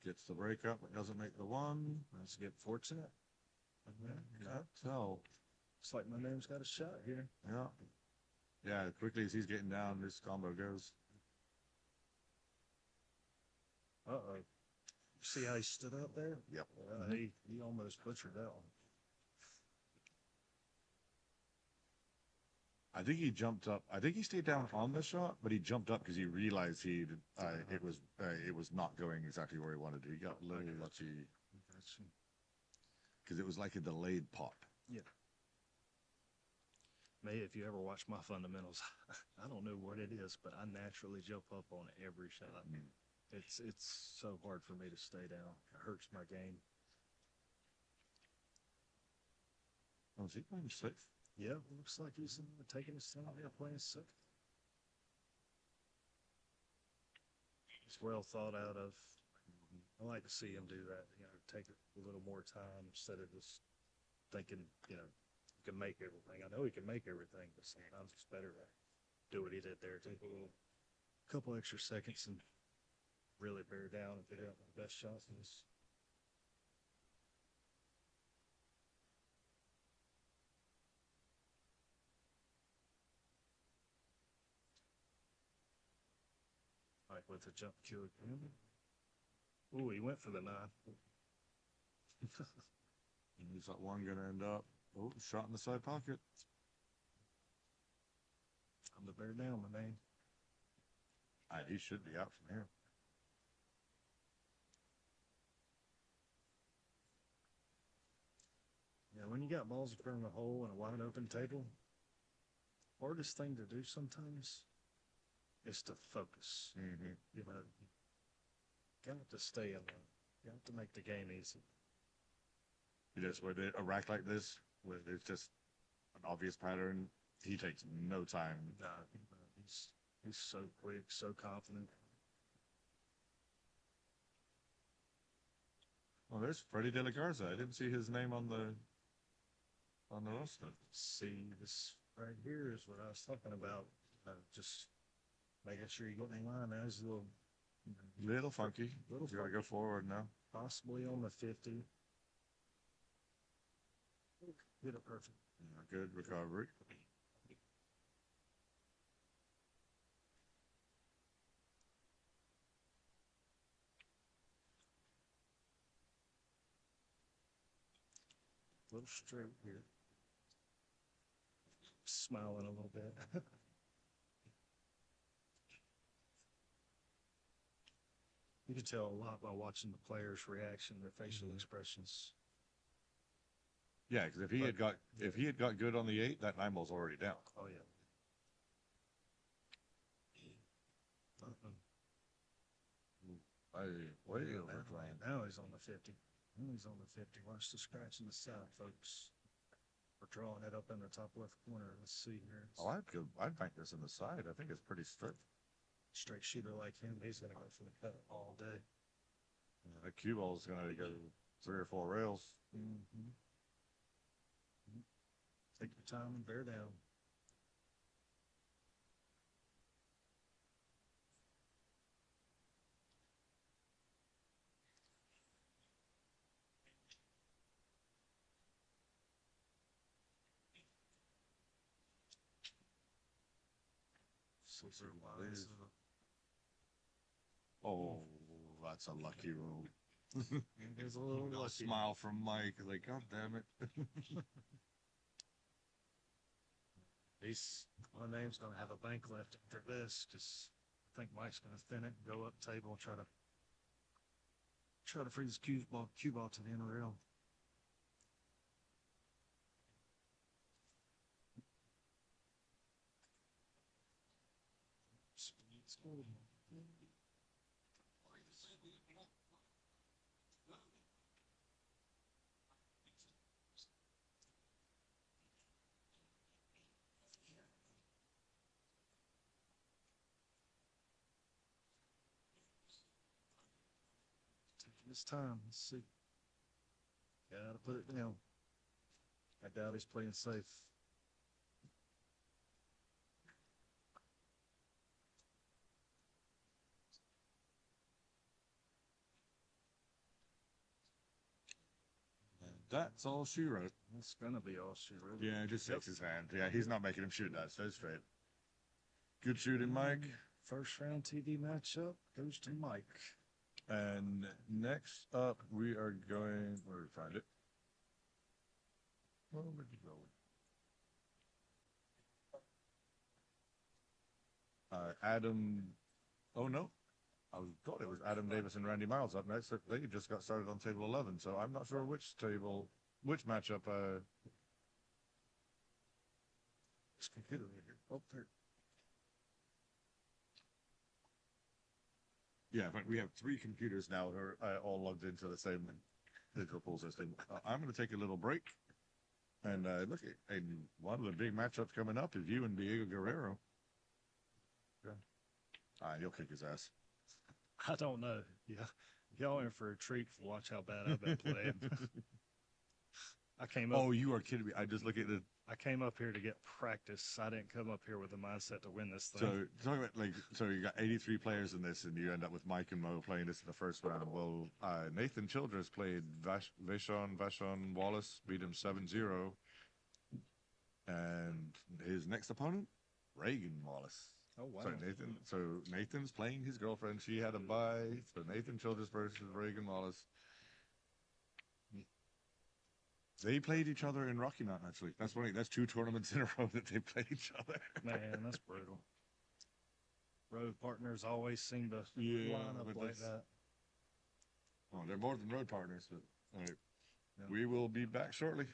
Gets the break up, but doesn't make the 1. Let's get fortunate. Can't tell. It's like my name's got a shot here. Yeah. Yeah, quickly as he's getting down, this combo goes. Uh-oh. See how he stood up there? Yep. He almost butchered that one. I think he jumped up. I think he stayed down on the shot, but he jumped up because he realized it was not going exactly where he wanted to. He got a little lucky because it was like a delayed pop. Yeah. May, if you ever watch my fundamentals, I don't know what it is, but I naturally jump up on every shot. It's so hard for me to stay down. It hurts my game. Oh, is he playing safe? Yeah, looks like he's taking his time here playing sick. It's well thought out of. I like to see him do that. Take a little more time instead of just thinking, he can make everything. I know he can make everything, but sometimes it's better to do what he did there. Take a couple extra seconds and really bear down and figure out the best shots in this. Like with the jump cue again. Ooh, he went for the 9. Is that one going to end up? Oh, shot in the side pocket. I'm the bear down, my man. He should be out from here. Yeah, when you got balls in front of the hole and a wide open table, hardest thing to do sometimes is to focus. Mm-hmm. You got to stay in there. You have to make the game easy. Just with a rack like this, where it's just an obvious pattern, he takes no time. He's so quick, so confident. Well, there's Freddie De La Garza. I didn't see his name on the roster. See, this right here is what I was talking about. Just making sure you get in line. Now he's a Little funky. Little You gotta funky. go forward now. Possibly on the 50. Hit it perfect. Yeah, good recovery. A little straight here. Smiling a little bit. You can tell a lot by watching the players' reaction, their facial expressions. Yeah, because if he had got good on the 8, that 9 ball's already down. Oh yeah. Way overplaying. Now he's on the 50. Now he's on the 50. Watch the scratch in the side, folks. We're drawing it up in the top left corner. Let's see here. Oh, I'd bank this in the side. I think it's pretty strict. Straight shooter like him, he's gonna go for the cut all day. Yeah, that cue ball's gonna go 3 or 4 rails. Mm-hmm. Take your time and bear down. Scissor wise. Oh, that's a lucky roll. There's a little A lucky. smile from Mike. Like, God damn it. My name's gonna have a bank left after this, because I think Mike's gonna thin it, go up table, and try to freeze cue ball to the end rail. Taking his time. Let's see. Gotta put it down. I doubt he's playing safe. That's all she wrote. That's gonna be all she wrote. Yeah, just shakes his hand. Yeah, he's not making him shoot that. So straight. Good shooting, Mike. First round TV matchup goes to Mike. And next up, we are going. Where did we find it? Where would you go? Adam. Oh no, I thought it was Adam Davis and Randy Miles up next. They just got started on table 11, so I'm not sure which matchup. This computer right here. Oh, there. Yeah, but we have 3 computers now that are all logged into the same digital pool system. I'm going to take a little break, and look, and one of the big matchups coming up is you and Diego Guerrero. Yeah. You'll kick his ass. I don't know. Yeah, y'all in for a treat. Watch how bad I've been playing. I came up. Oh, you are kidding me! I just look at it. I came up here to get practice. I didn't come up here with a mindset to win this thing. So talking about so you got 83 players in this, and you end up with Mike and Mo playing this in the first round. Well, Nathan Childress played Vashon Wallace, beat him 7-0, and his next opponent, Reagan Wallace. Oh wow! So Nathan's playing his girlfriend. She had a bye. So Nathan Childress versus Reagan Wallace. They played each other in Rocky Mountain, actually. That's funny. That's 2 tournaments in a row that they played each other. Man, that's brutal. Road partners always seem to line up like that. Well, they're more than road partners, but all right. Yeah. We will be back shortly.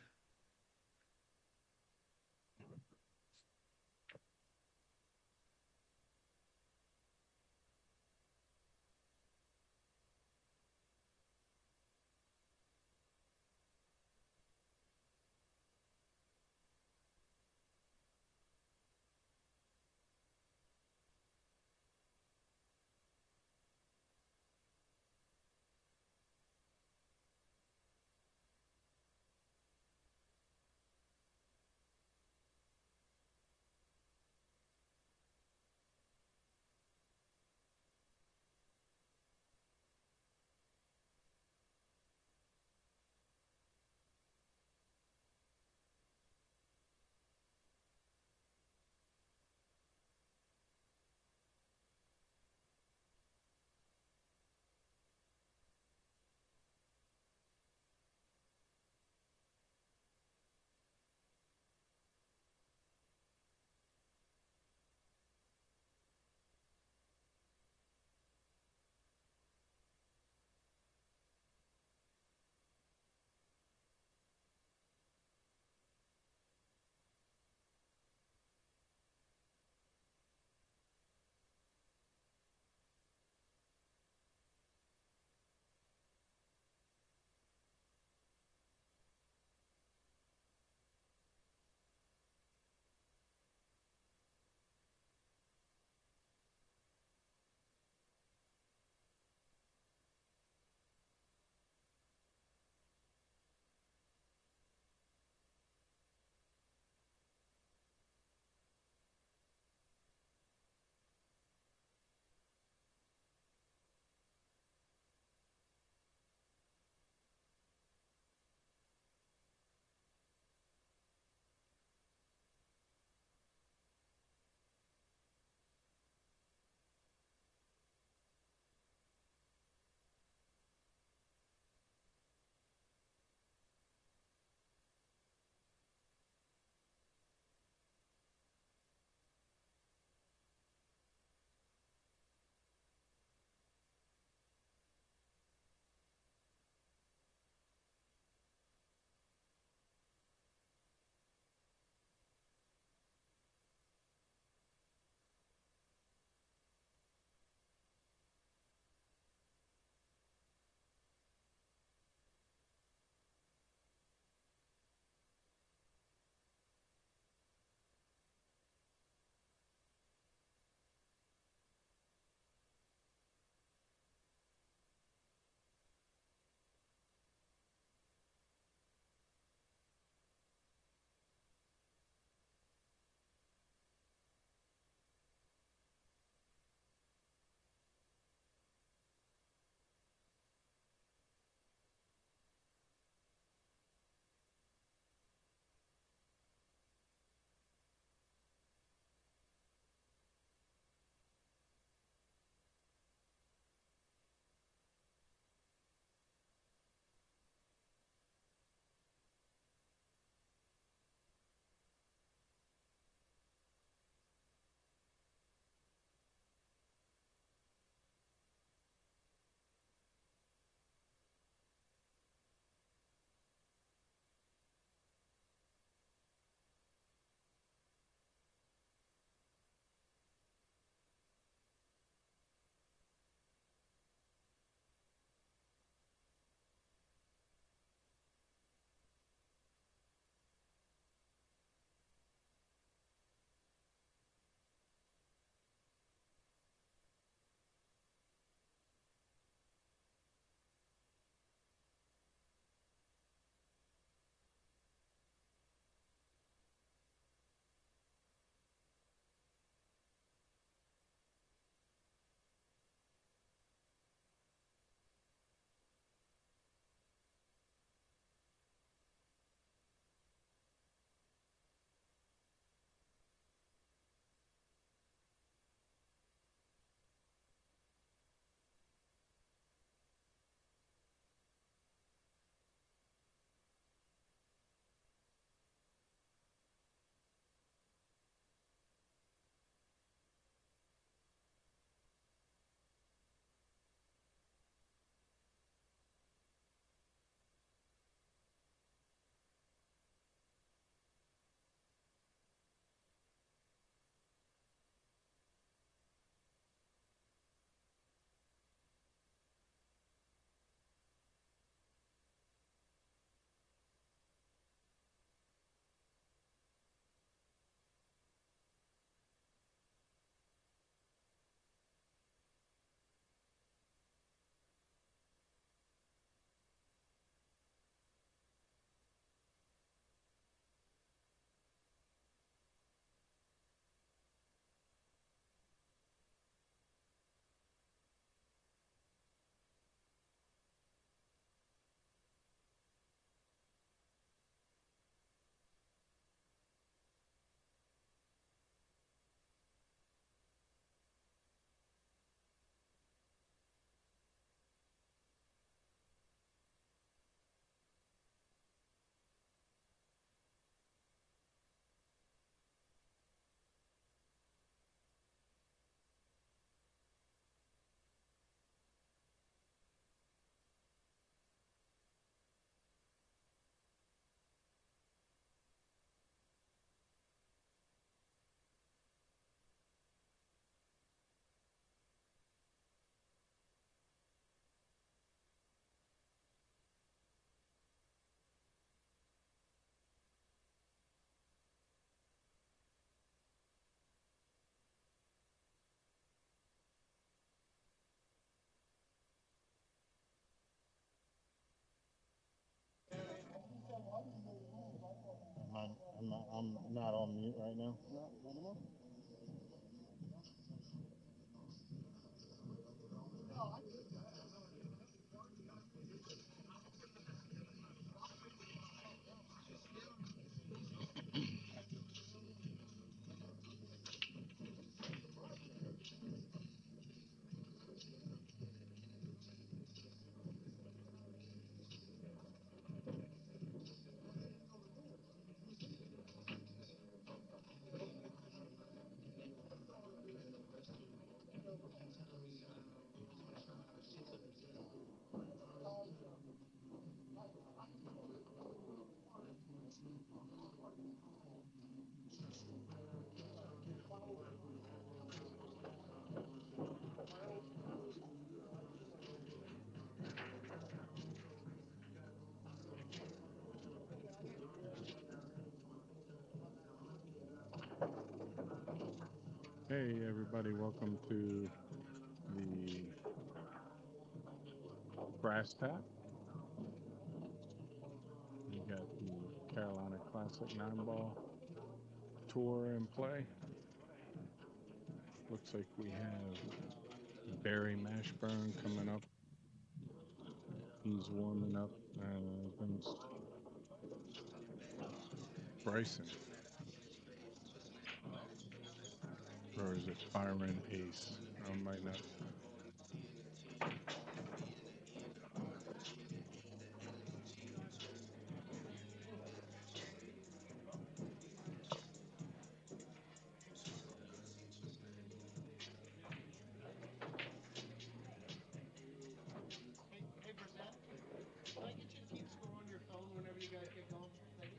I'm not on mute right now. Hey everybody, welcome to the Brass Tap. We got the Carolina Classic 9-ball tour in play. Looks like we have Barry Mashburn coming up. He's warming up against Bryson. Or is it Byron Ace? I might not. Hey, Brissette, can I get you to keep score on your phone whenever you guys get going? Thank you.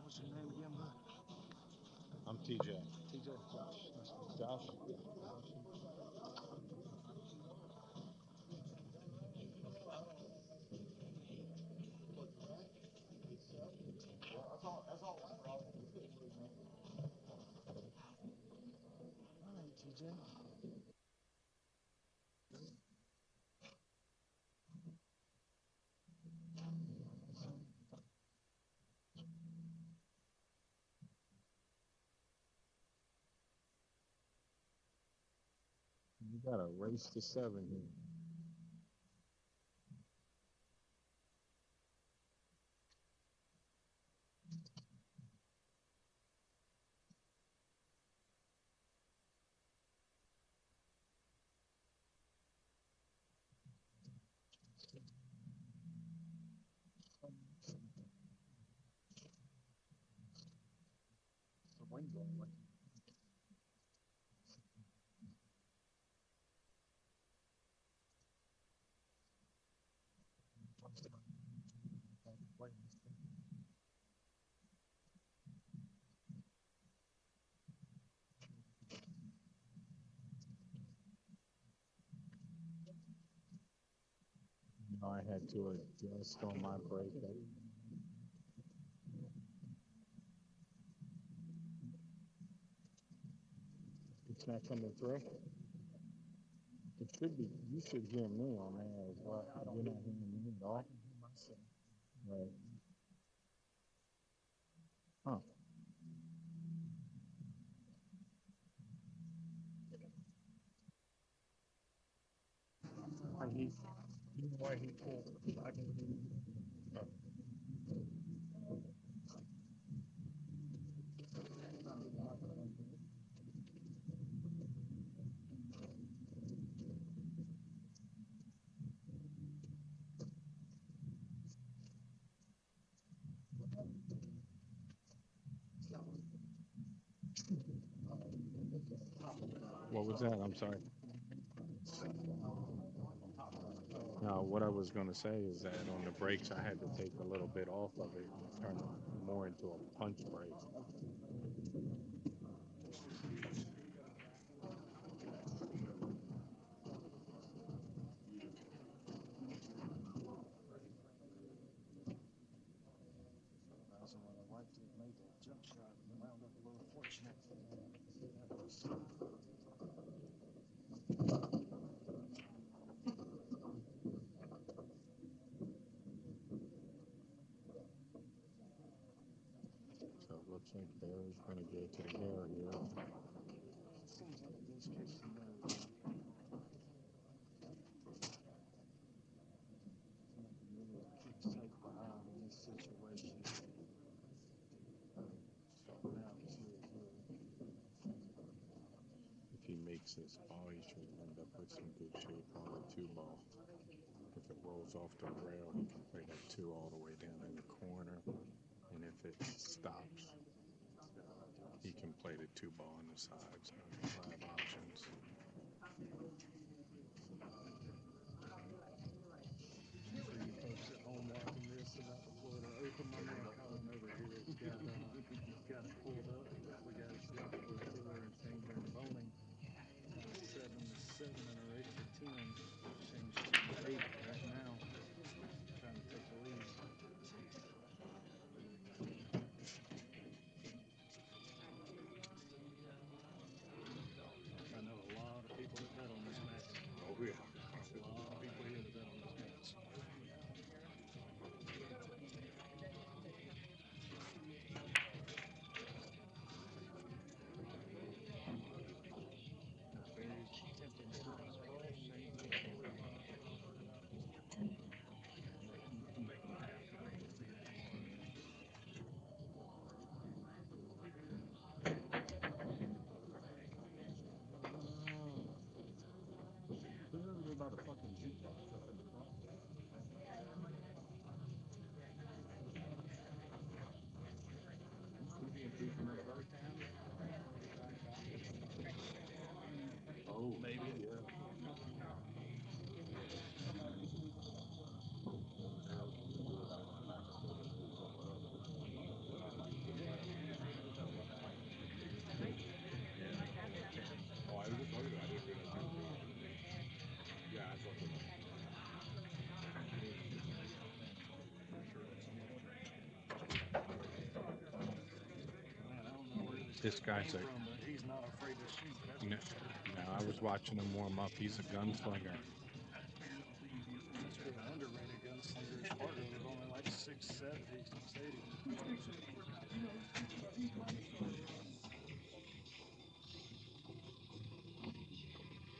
What's your name again, bud? I'm TJ. TJ. Josh. Josh? You got a race to 7 here. I had to adjust on my brake. It's not coming through. It should be. You should hear me on there as well. You're not hearing me at all. Right. Huh. Why he pulled? I can hear you. What was that? I'm sorry. No, what I was going to say is that on the brakes, I had to take a little bit off of it and turn it more into a punch brake. So it looks like Barry's going to go to the air here. If he makes this ball, he should end up with some good shape on the 2 ball. If it rolls off the rail, he can play that 2 all the way down in the corner. And if it stops, he can play the 2 ball on the side. So 5 options. Got it pulled up. We got it set for a killer and changed our bowling. 7 to 7 or 8 to 10. Changed to 8 right now. Trying to take the lead. I know a lot of people that bet on this match. Oh yeah. A lot of people here that bet on this match. Very tempting to do this ball shape. About a fucking jukebox up in the front. Oh, maybe. Yeah. Oh, I was just talking about it. I didn't realize. Yeah, I thought so. Man, I don't know where this This guy's came a from, but he's not afraid to shoot. That's No, I was watching him warm up. He's a gunslinger. He's been an underrated gunslinger. His partner was only like 670, 680.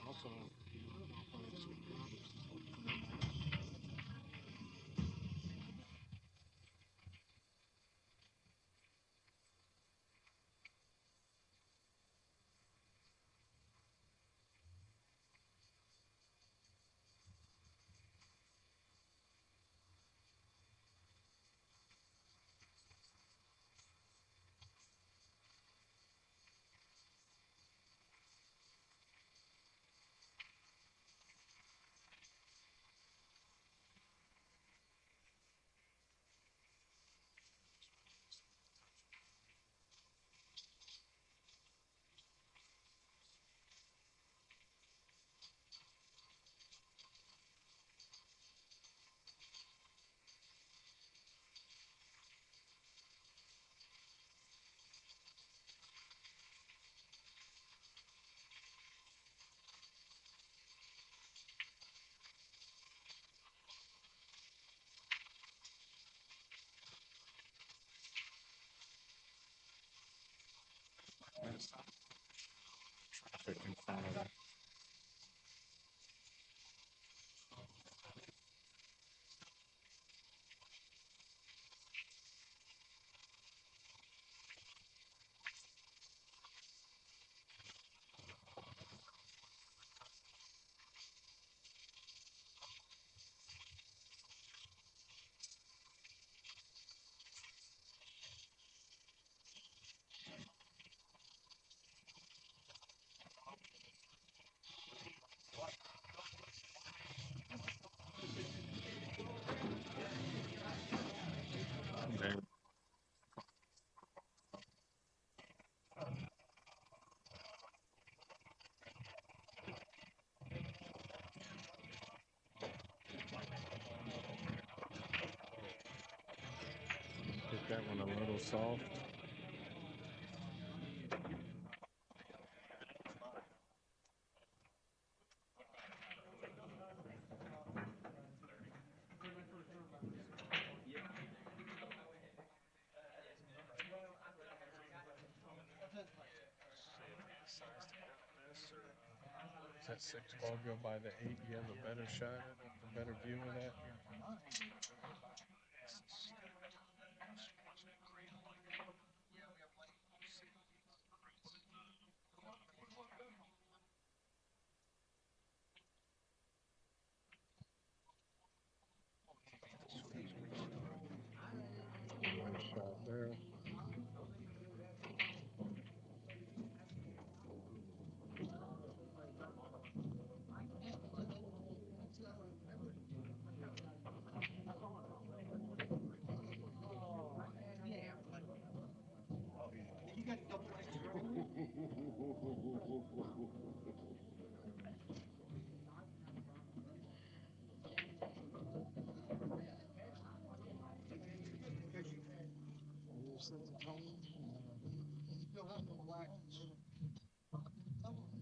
Also, Traffic in front of him. There. Hit that one a little soft. Does that 6 ball go by the 8? You have a better shot at it, a better view of that? Nice shot there.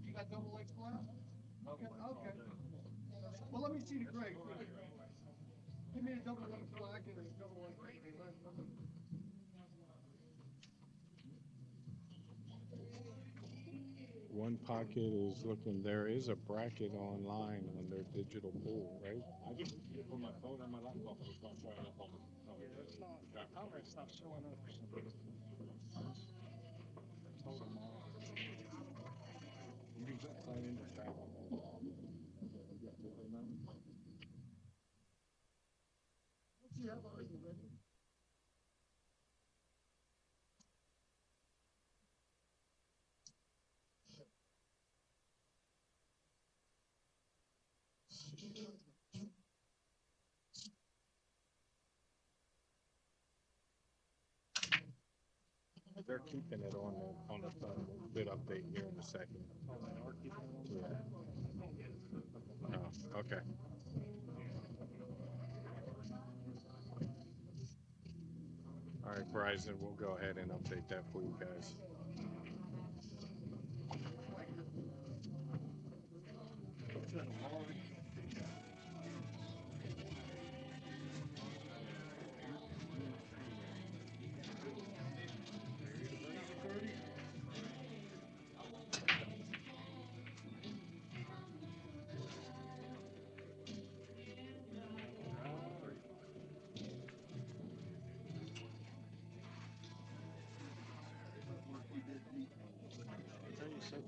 You got double X black? Okay, okay. Well, let me see the gray. Give me a double X black and a double X gray. One pocket is looking, there is a bracket online on their digital pool, right? I just put my phone on my laptop and it's not showing up on the. Yeah, it's not. How it's not showing up for some reason. Told them all. You can just sign in to travel. Yeah, are you ready? They're keeping it on the phone. Bit update here in a second. Yeah. Oh, okay. All right, Verizon, we'll go ahead and update that for you guys.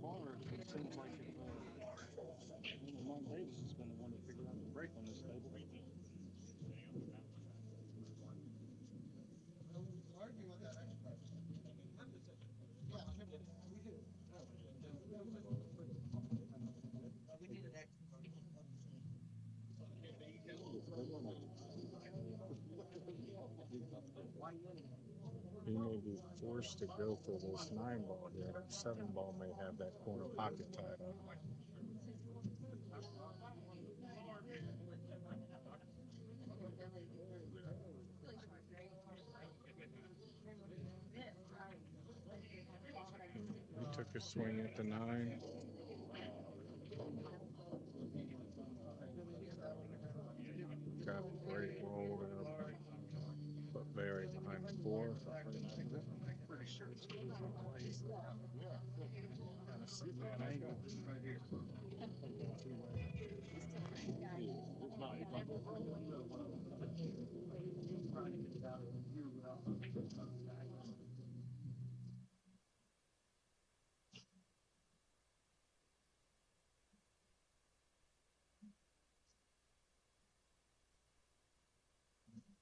far, it seems like if, Mark Davis is gonna want to figure out the break on this table. He may be forced to go for this 9 ball here. That 7 ball may have that corner pocket tied up. He took a swing at the 9. Got a great roll there, but buried behind the 4. Pretty sure it's going to play. Kind of sitting at an angle right here. It's not.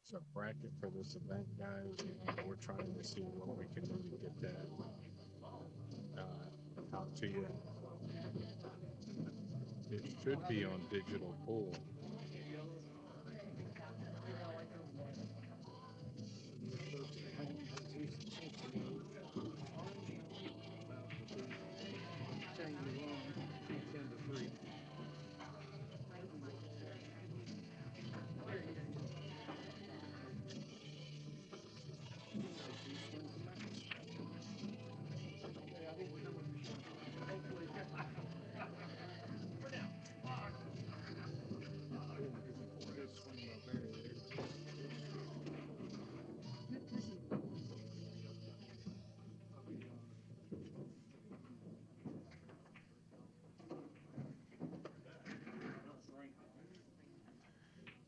So bracket for this event, guys. We're trying to see what we can do to get that out to you. It should be on digital pool.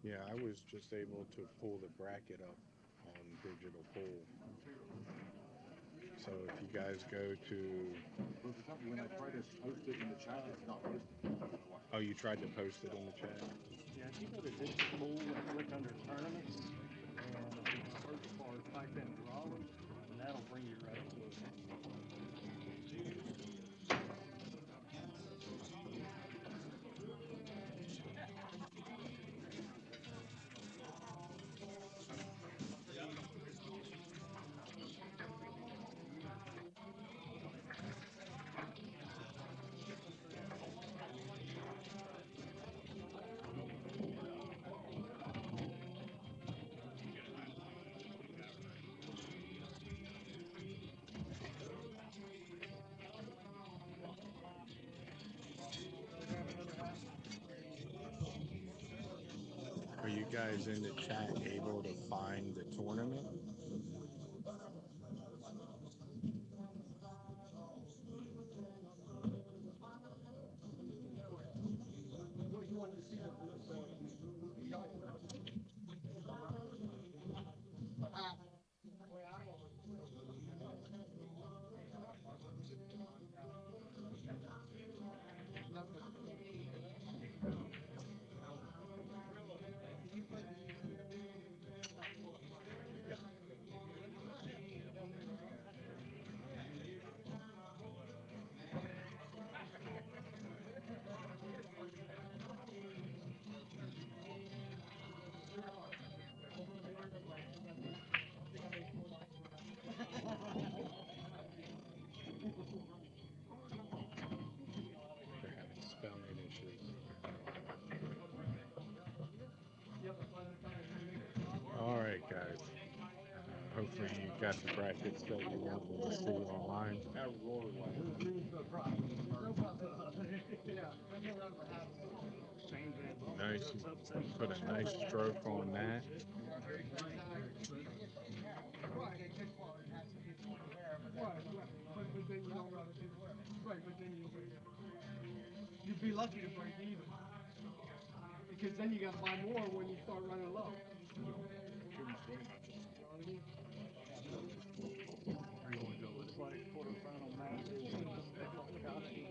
Yeah, I was just able to pull the bracket up on digital pool. So if you guys go to... When I try to post it in the chat, it's not posted. Oh, you tried to post it in the chat? Yeah, if you go to digital pool and click under tournaments, and search for type in Raleigh, and that'll bring you right to it. Are you guys in the chat able to find the tournament? They're having spelling issues. All right, guys. Hopefully you got the brackets that you wanted to see online. Nice. Put a nice stroke on that. You'd be lucky to break even. Because then you gotta buy more when you start running low. Like quarterfinal matches.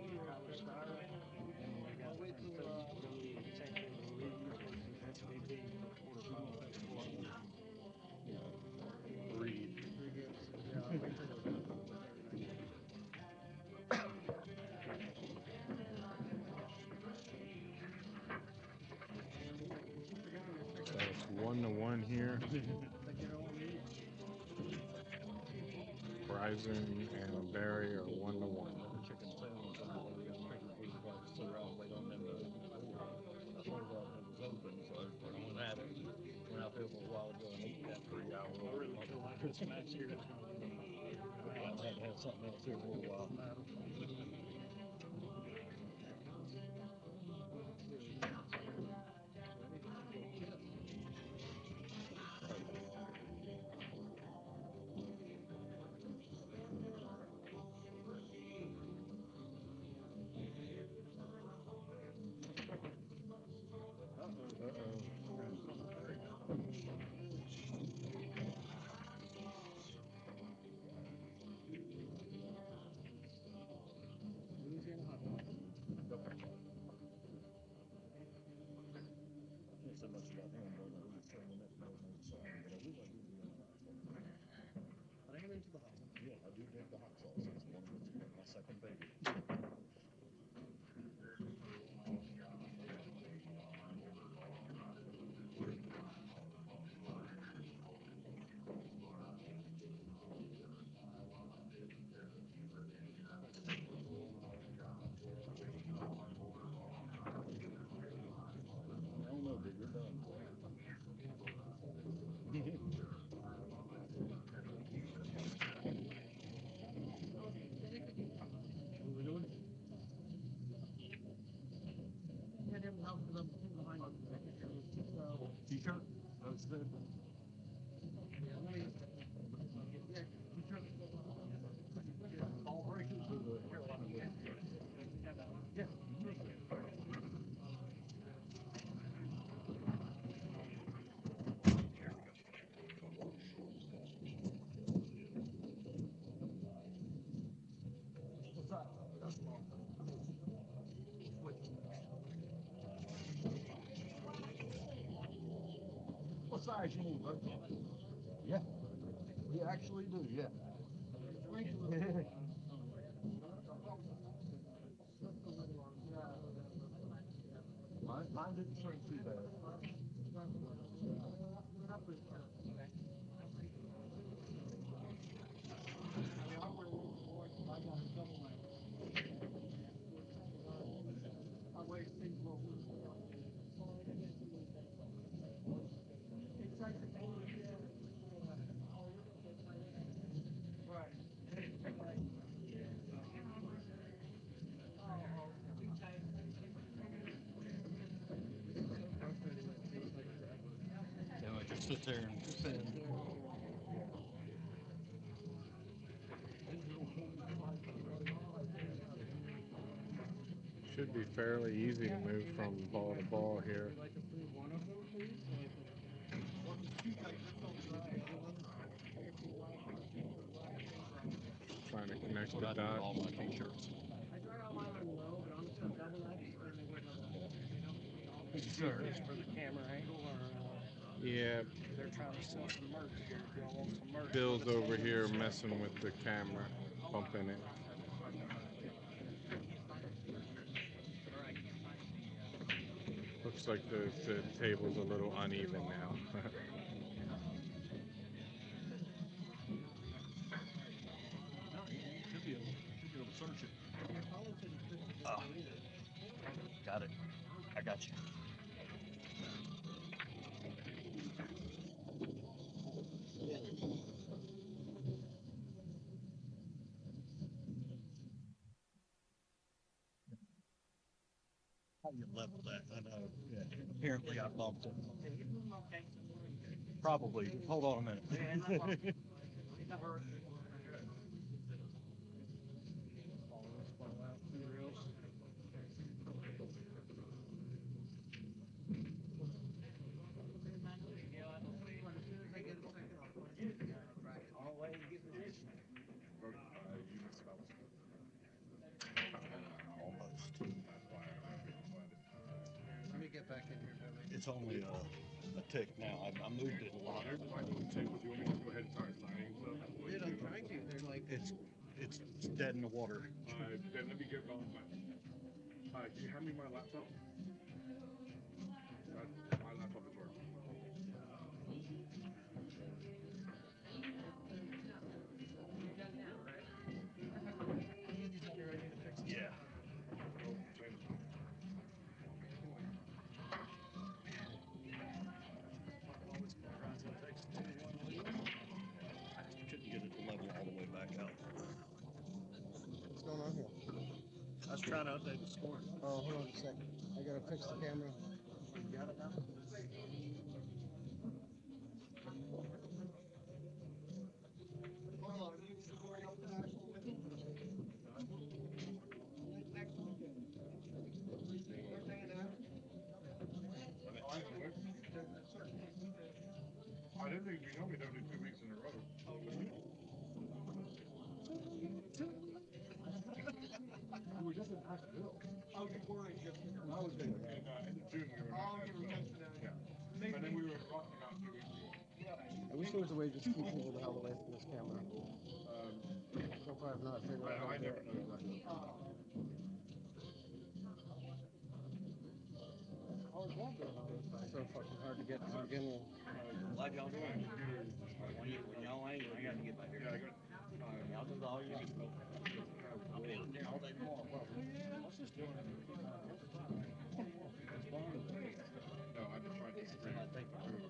1-1 here. Bryson and Barry are 1-1. Went out there for a while ago and ate that 3 hour. I really feel like this match here is going to be. I had to have something else here for a little while. So much about him, but I was saying that but I am into the hot sauce. Yeah, I do drink the hot sauce. It's one of my second favorite. I don't know, dude. You're done. What we doing? T-shirt? That's good. All breakers or the Carolina breakers? Yeah. What's that? That's long. What size you need, bud? Yeah. We actually do, yeah. Mine didn't shrink too bad. Yeah, I just sit there and Should be fairly easy to move from ball to ball here. Trying to connect the dot. all my t-shirts. Sure. For the camera angle or Yeah, they're trying to sell some merch here. If y'all want some merch. Bill's over here messing with the camera, bumping it. Looks like the table's a little uneven now. Should be able to search it. Got it. I got you. How you level that? I know. Yeah. Apparently I bumped it. Probably. Hold on a minute. Almost. Let me get back in here, Billy. It's only a tick now. I moved it a lot. Do you want me to go ahead and start signing stuff? Dude, I'm trying to. They're like, It's dead in the water. Then let me get on my. Can you hand me my laptop? My laptop is working. Right here. I was trying to update the score. Oh, hold on a second. I gotta fix the camera. You got it now? Hold on, you scoring up the actual win? Next weekend. Thursday and after? I didn't think we normally don't do 2 weeks in a row. We were just in Asheville. Oh, you weren't just. I was there. In June we were. Oh, you were catching that. Yeah. And then we were in Rocky Mount 2 weeks ago. I wish there was a way to just keep people the hell away from this camera. So far I've not figured out how I to do never it. know exactly. I was wondering how it's so fucking hard to get to begin with. Glad y'all doing it. When y'all ain't, I gotta get back here. Yeah, I got. Y'all do all you can. I'll be out there all day tomorrow, probably. What's this doing? It's fun. No, I just tried to. I think I find it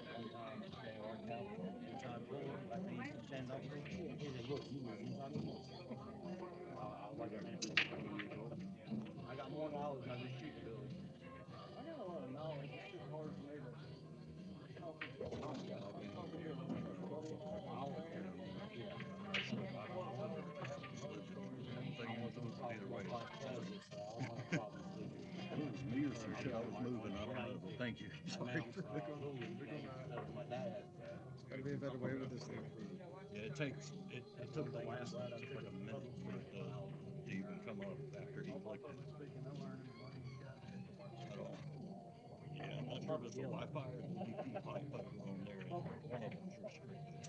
one time, they are now, in time pool, like they used to stand up there. He said, look, you move, you talking about? I was like, I got more knowledge than I just shoot Billy. I got a lot of knowledge. It's just hard for me to. Years ago, I was moving, I don't know, thank you. Sorry. My dad. Gotta be a better way with this thing. Yeah, it took the last, it took like a minute for it to even come up after he clicked it. At all. Yeah, I'm not sure if it's the Wi-Fi or the DP pipe up on there. One of them's restricted.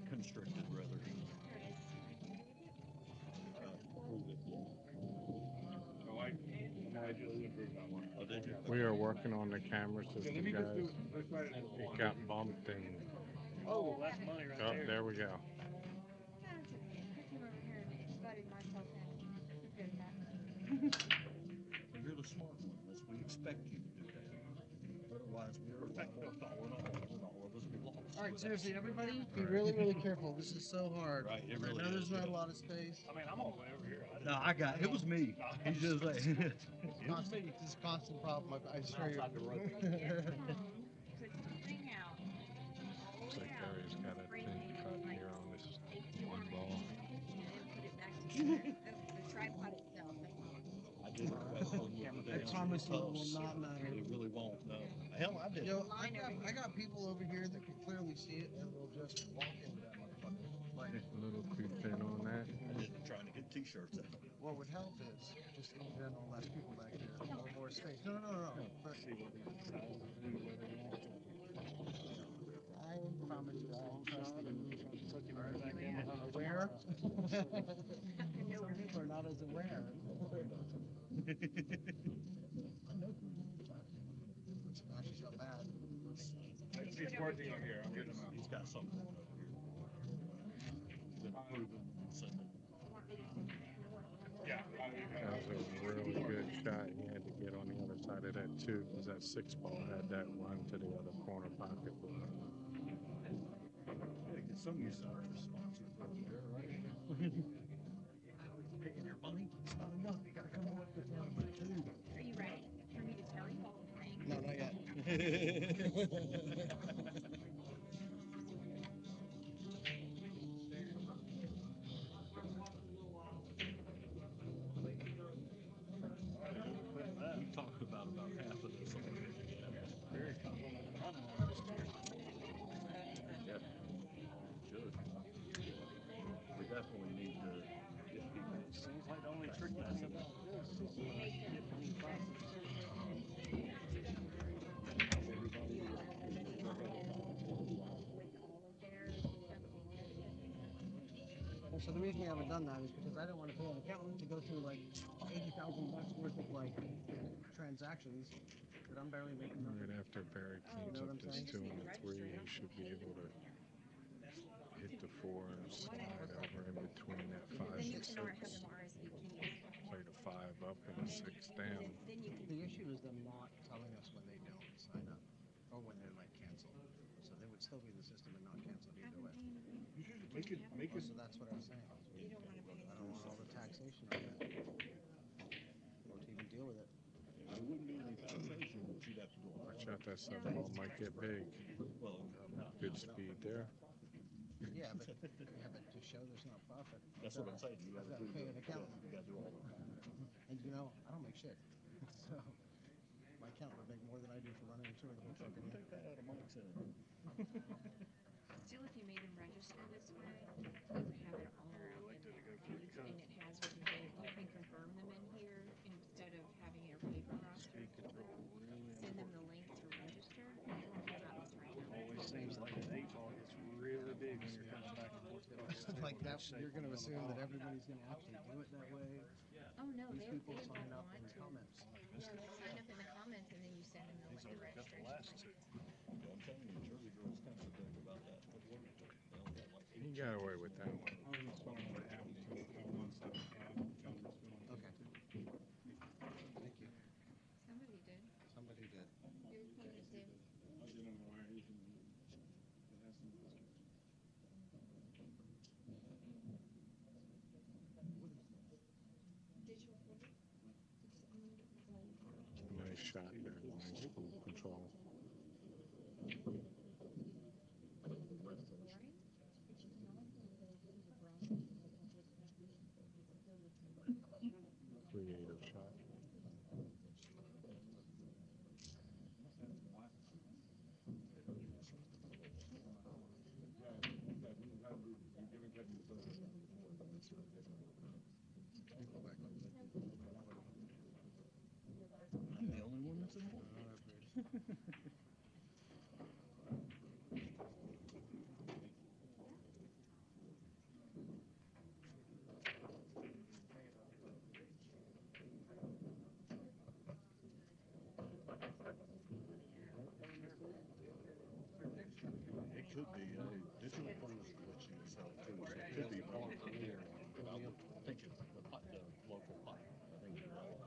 Constricted, rather. I just improved that one. Oh, did you? We are working on the camera system, Let me just do, guys. let's try it. It got bumped and, Oh, that's money right oh, there. there we go. You're the smart one, unless we expect you to do that. Otherwise, we're falling off, and all of us be lost. All right, seriously, everybody, be really, really careful. This is so hard. Right, it I really know there's is, not yeah. a lot of space. I mean, I'm all the way over here. No, I got it. Was me. He's just like, it was me. It's a constant problem. I swear. Outside the road. Looks like Gary's got a thing cut here on this one ball. The tripod itself. I did I promise you it will not matter. It really won't, no. Hell, I did. Yo, I got people over here that can clearly see it and will just walk into that motherfucker. Like, A little too thin on that. I did trying to get t-shirts out. what would help is just in general less people back there, more space. No. But I promise you, I am trusting you. Aware? Some people are not as aware. Actually, so bad. He's working on here. I'm getting him out. He's got something over here. He's been improving since. Yeah. That was a really good shot. He had to get on the other side of that too, because that 6 ball had that run to the other corner pocket. Get some use out of the sponsors over there, right? Picking your money, it's not enough. You gotta come up with number 2. Are you ready for me to tell you? No, not yet. We talked about half of this already. Very complimentary. Yeah. Should. We definitely need to get people. Seems like the only trick that's about this is get money processed. And so the reason we haven't done that is because I don't want to pay an accountant to go through like $80,000 worth of like transactions that I'm barely making. Right after Barry cleans up this 2 and a 3, he should be able to hit the 4 and slide over in between that 5 Then you and 6. can have them RSVP. Play the 5 up and a 6 down. Then you can. The issue is them not telling us when they don't sign up or when they're like make it, make it, So that's what I was saying. You don't wanna pay. I don't want all the taxation on that. Or to even deal with it. there wouldn't be any taxation, but you'd have to go on. Watch out, that seven ball might get big. Well, Good speed there. Yeah, but to show there's not profit. that's what I'm saying, you I've gotta got to do, pay an accountant. you gotta do all of that. And you know, I don't make shit. So my accountant would make more than I do for running a touring books. We'll take that out of Mike's end. Still, if you made them register this way, you would have it all in there. And it has what you did. You can confirm them in here instead of having your paper roster. Send them the link to register. You don't have that right now. Always seems like an 8-ball gets really big when you're coming back and forth. Like that, you're going to assume that everybody's going to actually do it that way. Oh, no, These they people will sign up want in the to. comments. Yeah, they sign up in the comments and then you send them the link to registration. Yeah, I'm telling you, Jersey girls kind of think about that. They only got like He got away with that one. Okay. Thank you. Somebody did. Somebody did. Your appointment did. Digital folder? Nice shot there. Nice full control. Creative shot. I'm the only one that's involved. It could be a digital folder which you sell too, so it could be part of there. I think it's the local pot. I think you're right.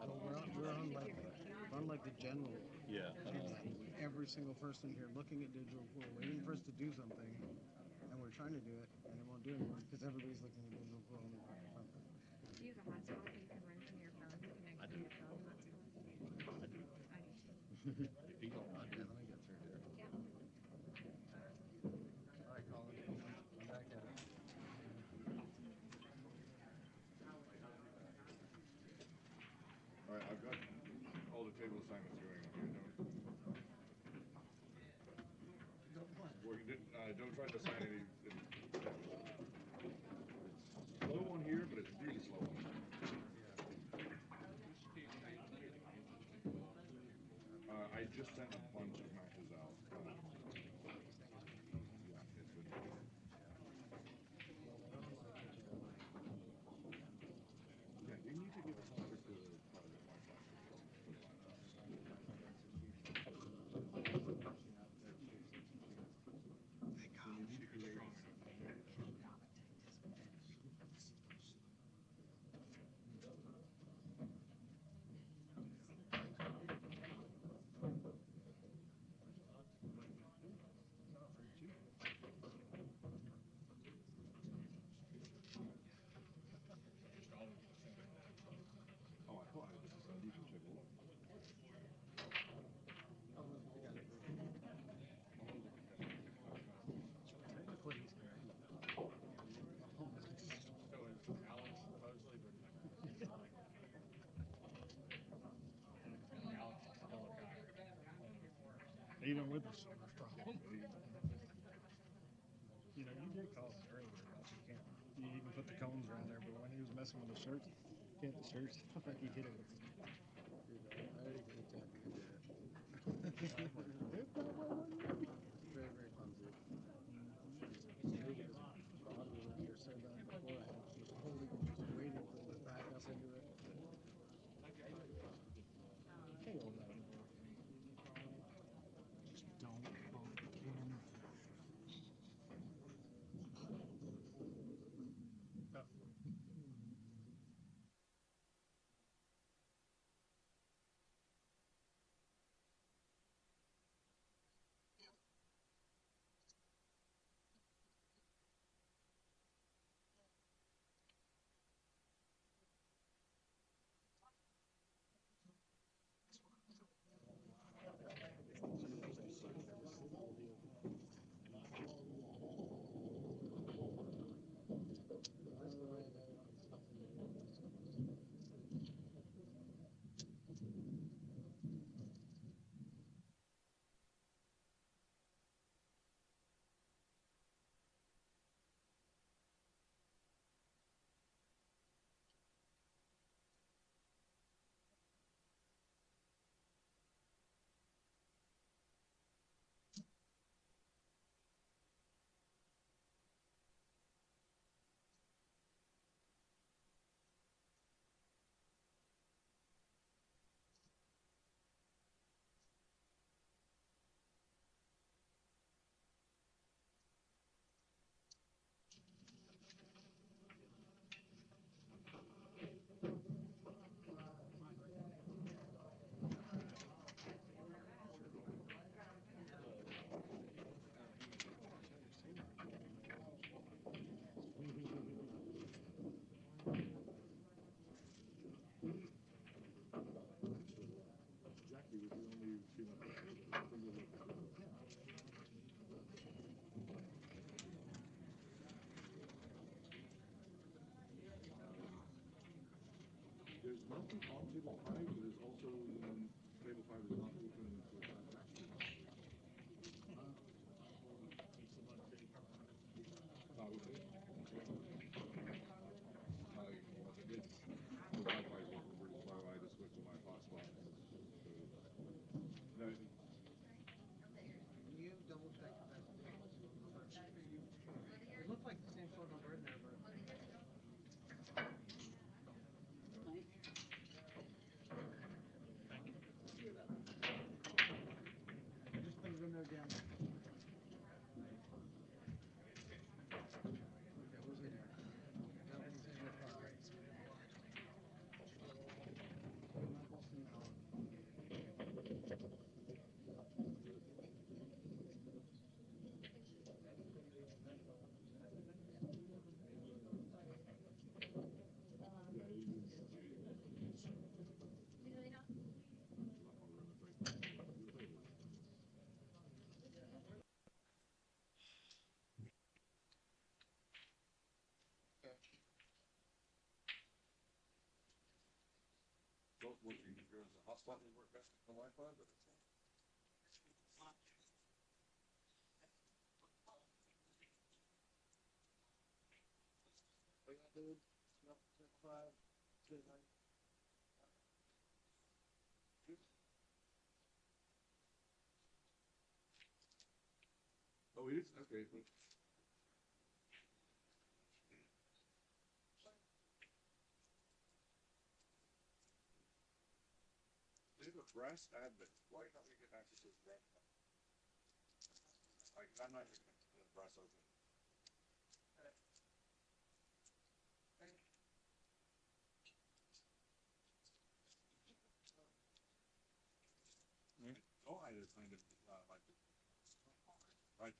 I don't know. We're on like the general. Yeah. Every single person here looking at digital pool, waiting for us to do something, and we're trying to do it, and it won't do anything because everybody's looking at digital pool. And something. Do you have a hotspot that you can run from your phone, connect to your phone hotspot? I do. I do too. If you don't, Okay, let me get through here. Yeah. All right, Colin. I'm back at it. All right, I've got all the table assignments going on here. Don't try to assign any. Slow one here, but it's really slow one. I just sent a bunch of matches out. Yeah, it's been. Yeah, you need to get closer to the project like that. Oh, I thought I was just you can check it out. Even with the service problem. You know, you did call us earlier about you can't, you even put the cones around there, but when he was messing with the shirts, can't the shirts, like he hit it with. I already did that. Very, very clumsy. Bob was here so bad before I was holding it, just waiting for it to back up into it. Just don't bump the camera. on table 5, but it's also table 5 is not open for transaction. Oh, okay. The Wi-Fi is working pretty slow. I just switched to my hotspot. No, Can you double check if that's the same phone number? It looked like the same phone number in there, but. I just put it in there again. It was in there. That didn't say no problem. don't work. The hotspot will work best on Wi-Fi, but it's oh, it is? Okay. They have a brass admin. Why can't we get access to the brass admin? I'm not here to the brass open. Oh, I just kind of like it. Right.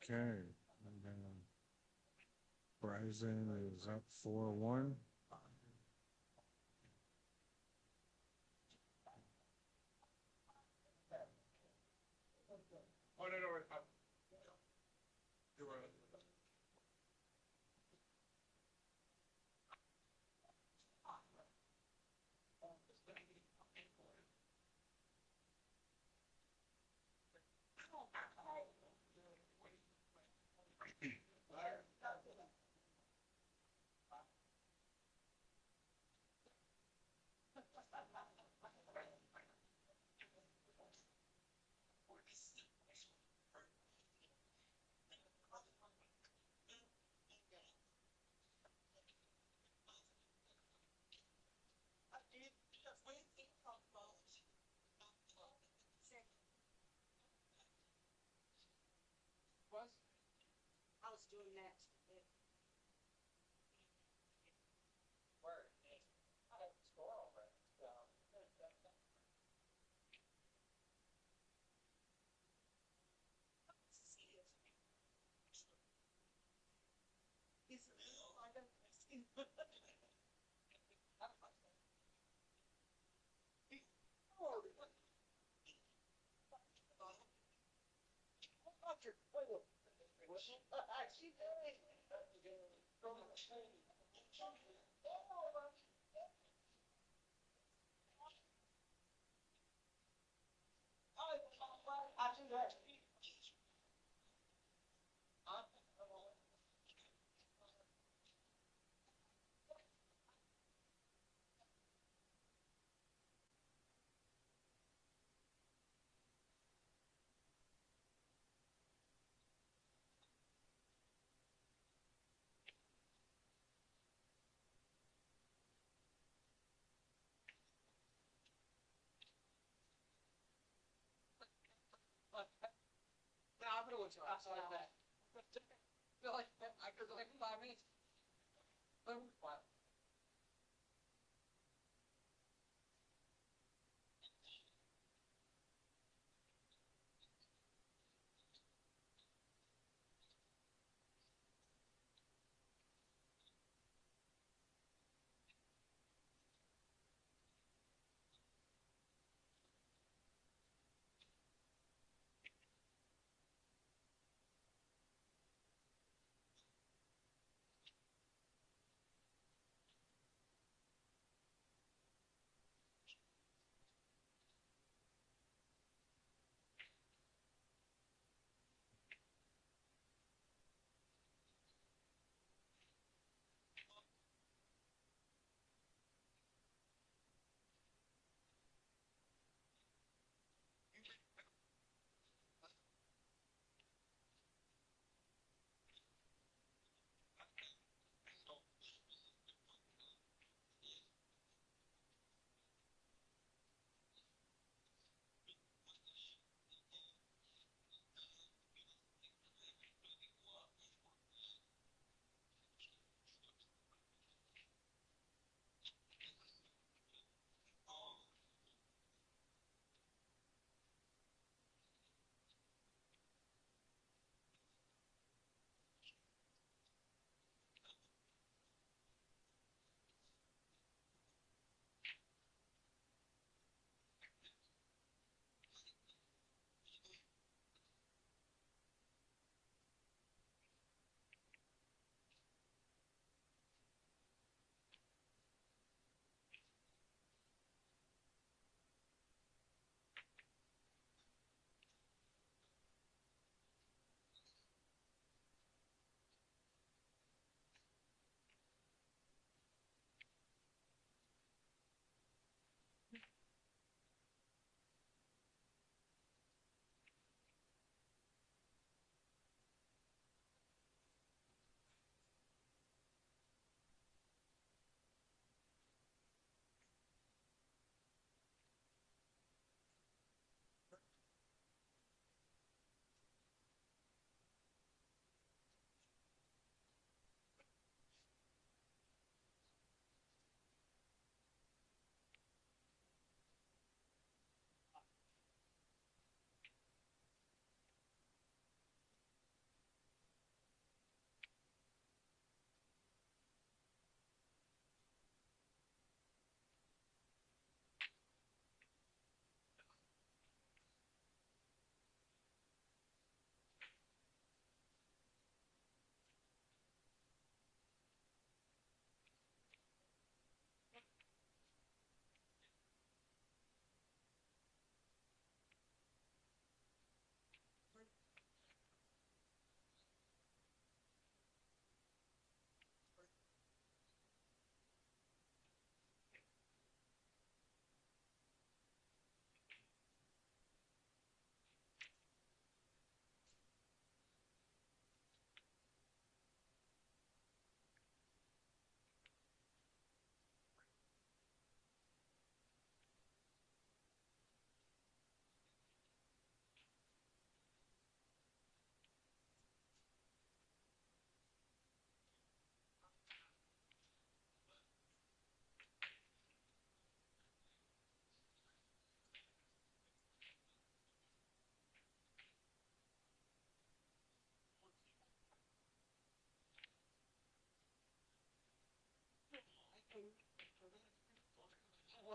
Okay. And then Bryson is up 4-1. Oh, no, no, you're right. I was doing that. No, I'm gonna watch it. I saw that. Feel like I could like 5 minutes. Boom. Wow.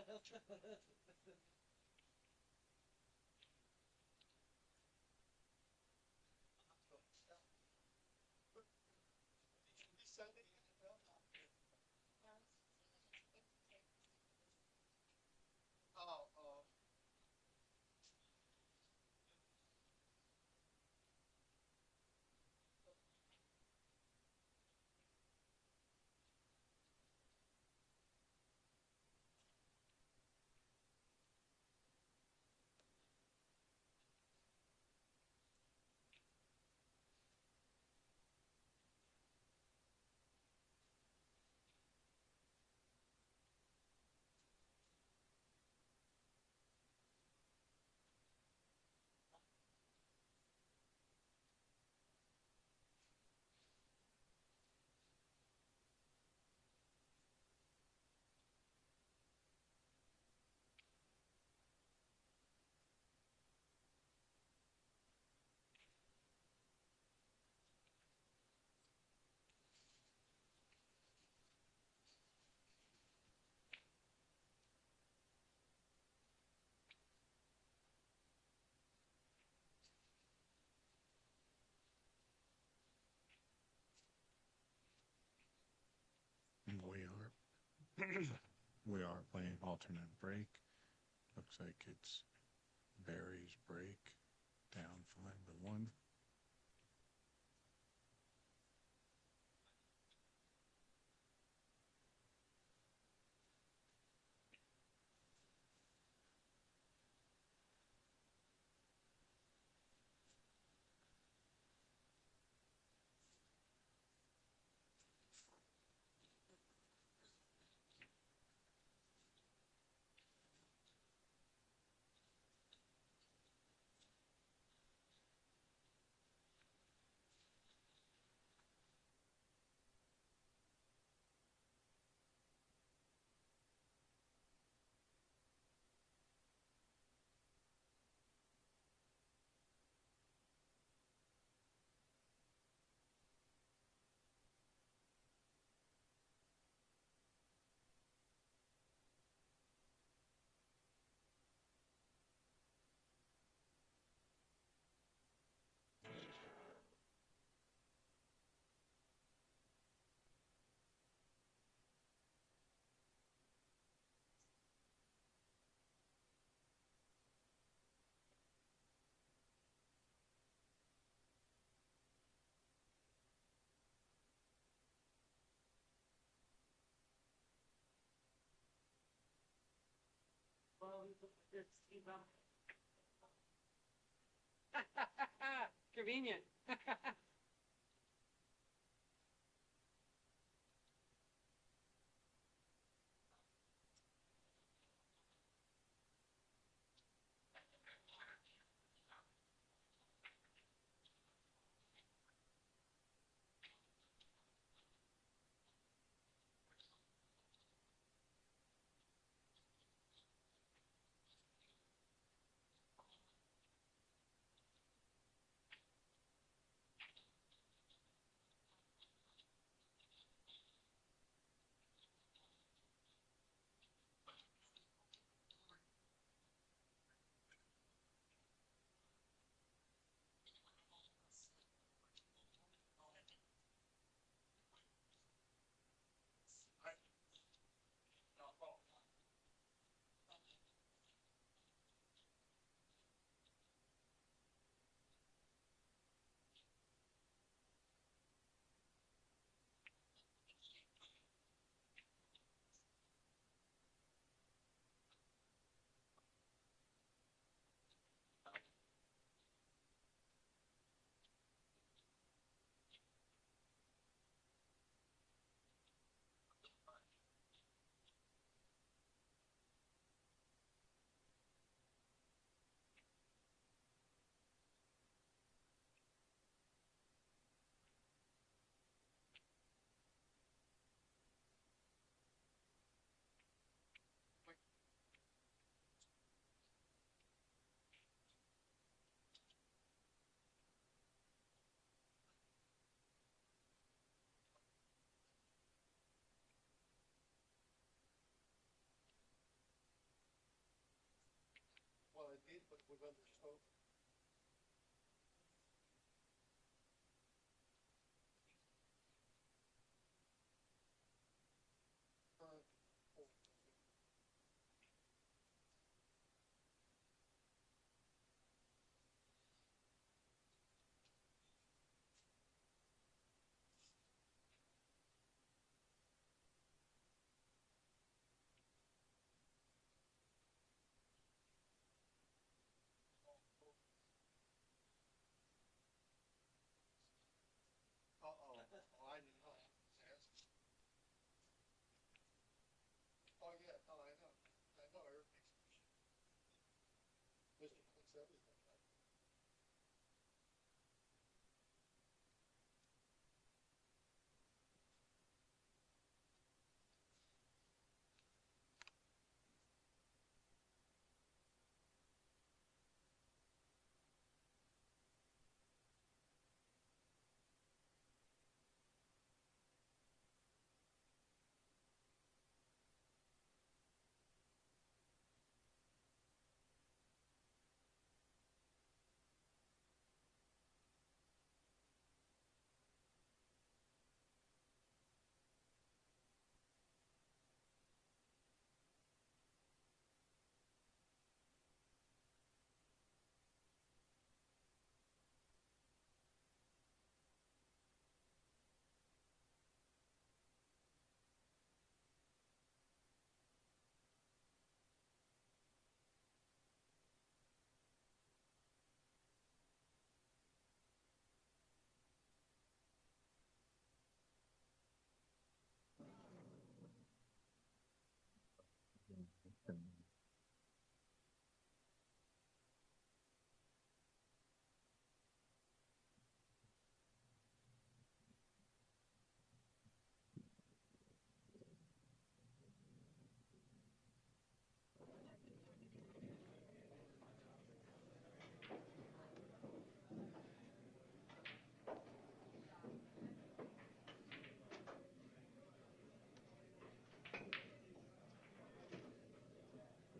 Oh, oh. We are playing alternate break. Looks like it's Barry's break, down 5-1. Convenient. with other spoke. Uh-oh, oh, I didn't know. Oh, yeah, no, I know, everything's. Mr. Clinks everything, right?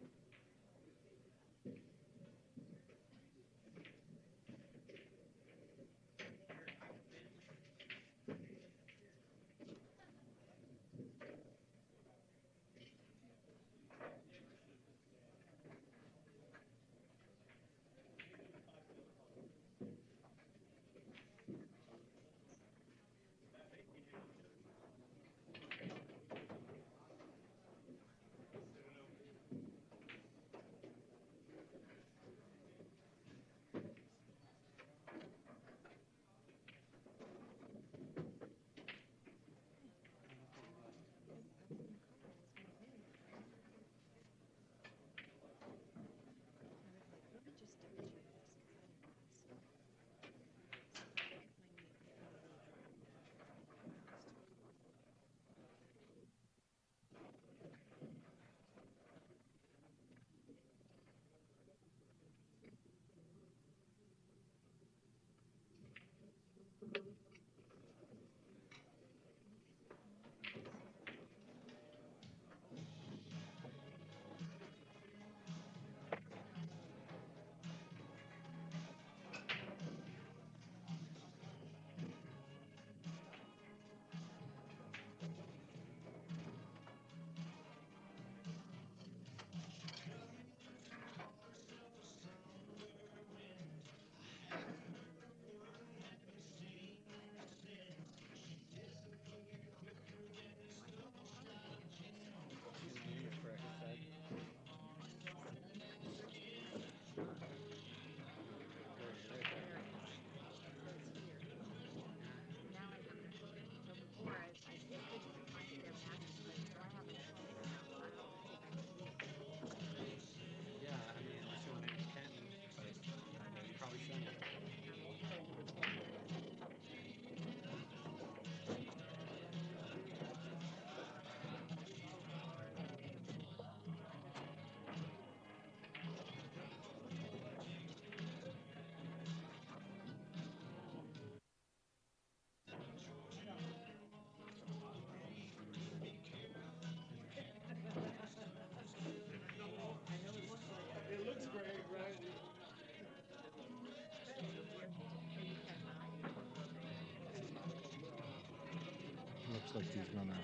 he's gonna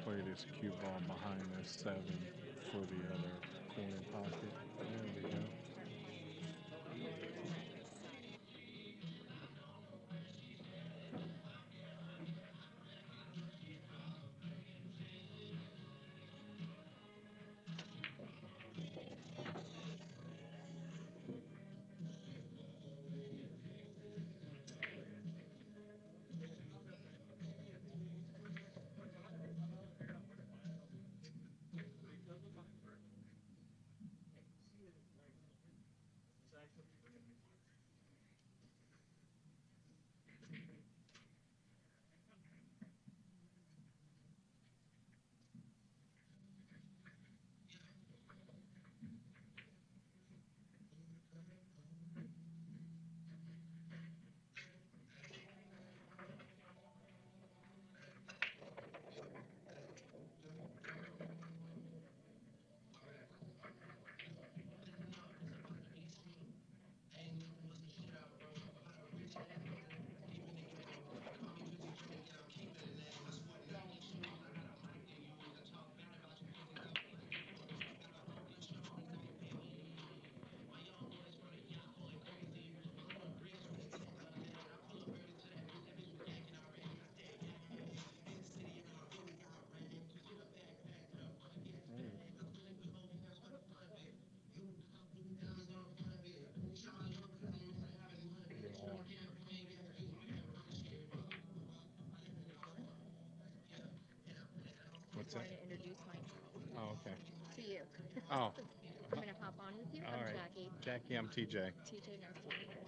play this cue ball behind this 7 for the other corner pocket. There we go. What's that? Wanted to introduce myself Oh, okay. to you. Oh, I'm gonna hop on with you. all I'm right. Jackie. Jackie, I'm TJ. TJ, nice to meet you.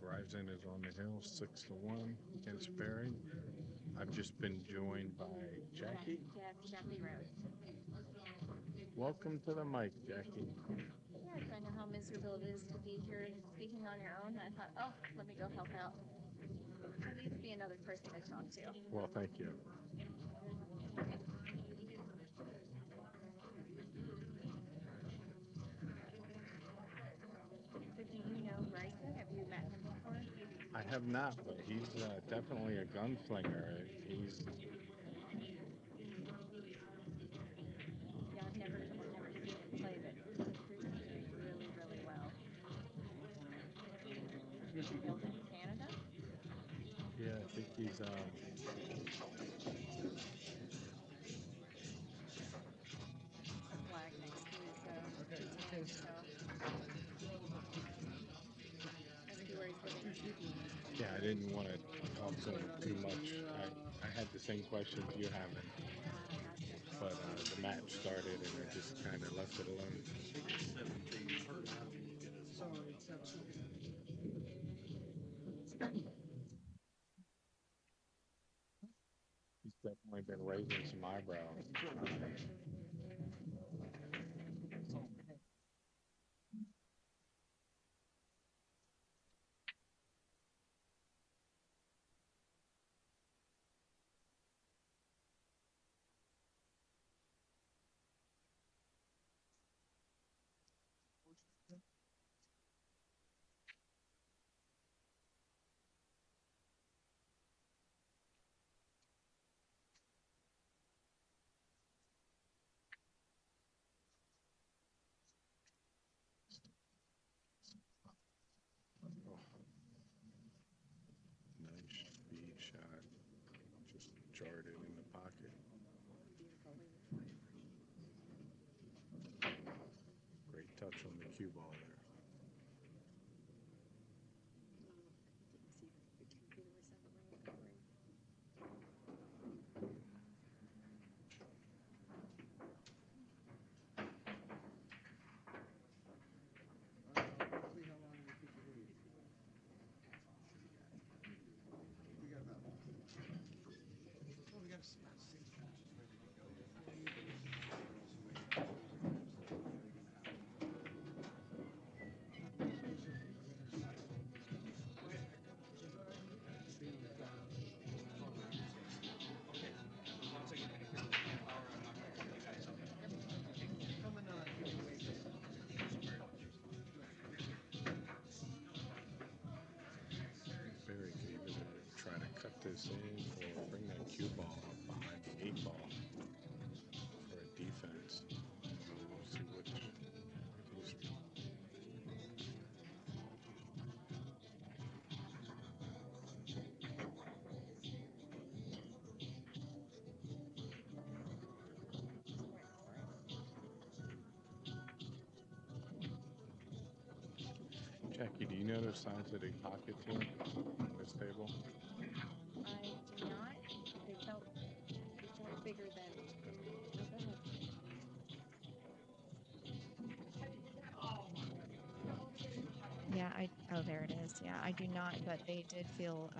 Verizon is on the hill, 6-1 against Barry. I've just been joined by Jackie. Jackie Rose. Welcome to the mic, Jackie. Yes, I know how miserable it is to be here speaking on your own. I thought, oh, let me go help out. At least be another person to talk to. Well, thank you. So do you know Bryson? Have you met him before? I have not, but he's definitely a gunslinger. He's Yeah, I've never seen him play, but he shoots really, really well. Is he built in Canada? yeah, I think he's Flag next to his name, so I see where he's living. yeah. I didn't want to talk to him too much. I had the same questions you haven't, but the match started and I just kind of left it alone. He's definitely been raising some eyebrows. Oh, nice speed shot. Just jarred it in the pocket. Great touch on the cue ball there. this in or bring that cue ball up behind the 8 ball for a defense. We'll see which is. Jackie, do you know the size of the pockets here on this table? I do not. They felt bigger than. Oh, go ahead. Yeah, there it is. Yeah, I do not, but they did feel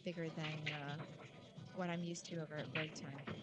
bigger than what I'm used to over at break time.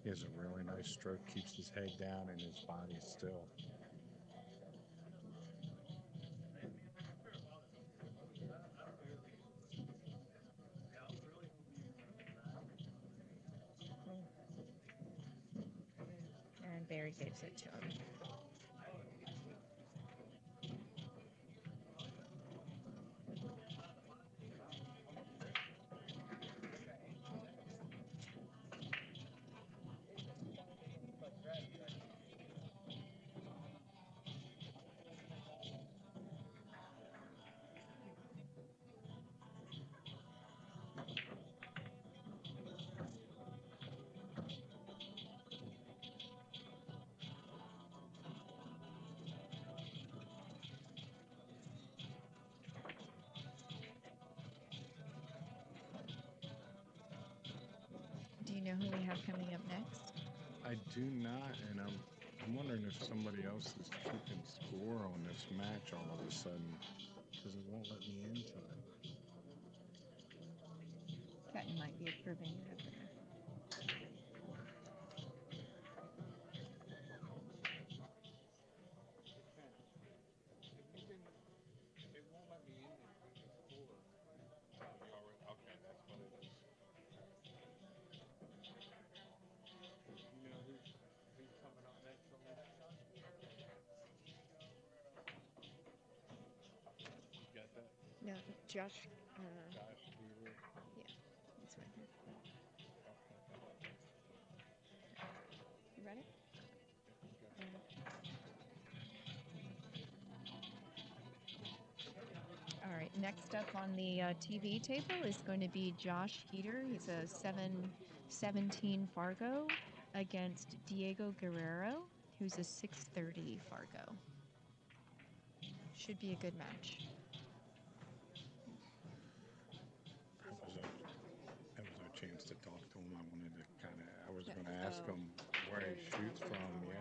He has a really nice stroke, keeps his head down and his body still. And Barry gives it to him. Do you know who we have coming up next? I do not, and I'm wondering if somebody else is keeping score on this match all of a sudden, because it won't let me into it. That might be approving your opener. No, Josh. Yeah, it's right here. You ready? All right. Next up on the TV table is going to be Josh Heater. He's a 7-17 Fargo against Diego Guerrero, who's a 6-30 Fargo. Should be a good match. That was our chance to talk to him. I was going to ask him where he shoots from. Yeah.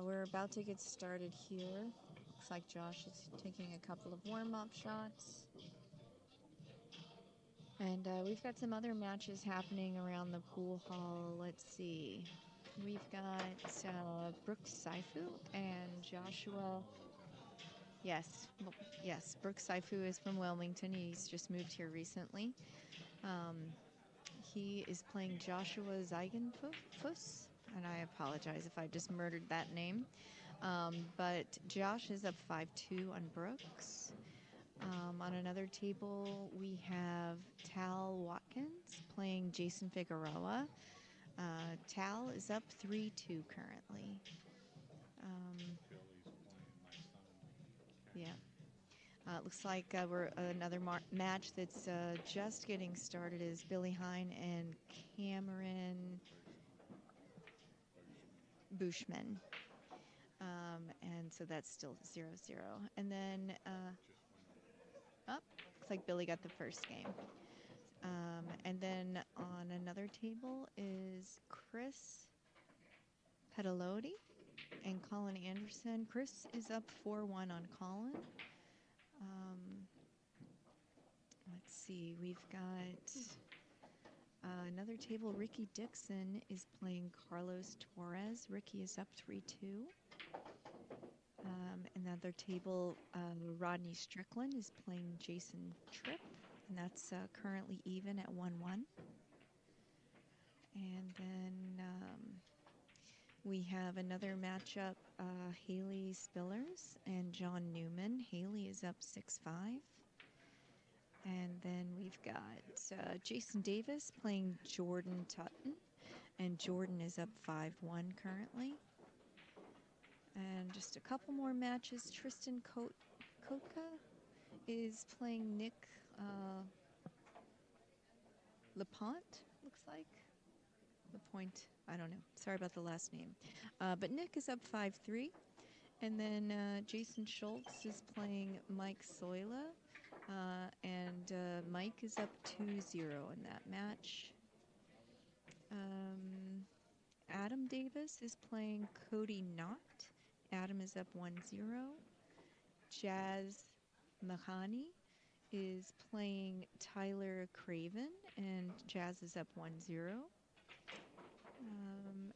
we're about to get started here. Looks like Josh is taking a couple of warm-up shots. And we've got some other matches happening around the pool hall. Let's see. We've got Brooke Saifu and Joshua. Yes, Brooke Saifu is from Wilmington. He's just moved here recently. He is playing Joshua Zeigenfuss, and I apologize if I just murdered that name. But Josh is up 5-2 on Brooks. On another table, we have Tal Watkins playing Jason Figueroa. Tal is up 3-2 currently. Yeah. Looks like we're another match that's just getting started is Billy Hine and Cameron Bushman. And so that's still 0-0. And then, looks like Billy got the first game. And then on another table is Chris Pedalotti and Colin Anderson. Chris is up 4-1 on Colin. Let's see, we've got another table. Ricky Dixon is playing Carlos Torres. Ricky is up 3-2. Another table, Rodney Strickland is playing Jason Tripp, and that's currently even at 1-1. And then we have another matchup, Haley Spillers and John Newman. Haley is up 6-5. And then we've got Jason Davis playing Jordan Tutton, and Jordan is up 5-1 currently. And just a couple more matches. Tristan Kotka is playing Nick LaPointe, looks like. LaPointe, I don't know. Sorry about the last name. But Nick is up 5-3. And then Jason Schultz is playing Mike Soila. And Mike is up 2-0 in that match. Adam Davis is playing Cody Knott. Adam is up 1-0. Jazz Mahani is playing Tyler Craven, and Jazz is up 1-0.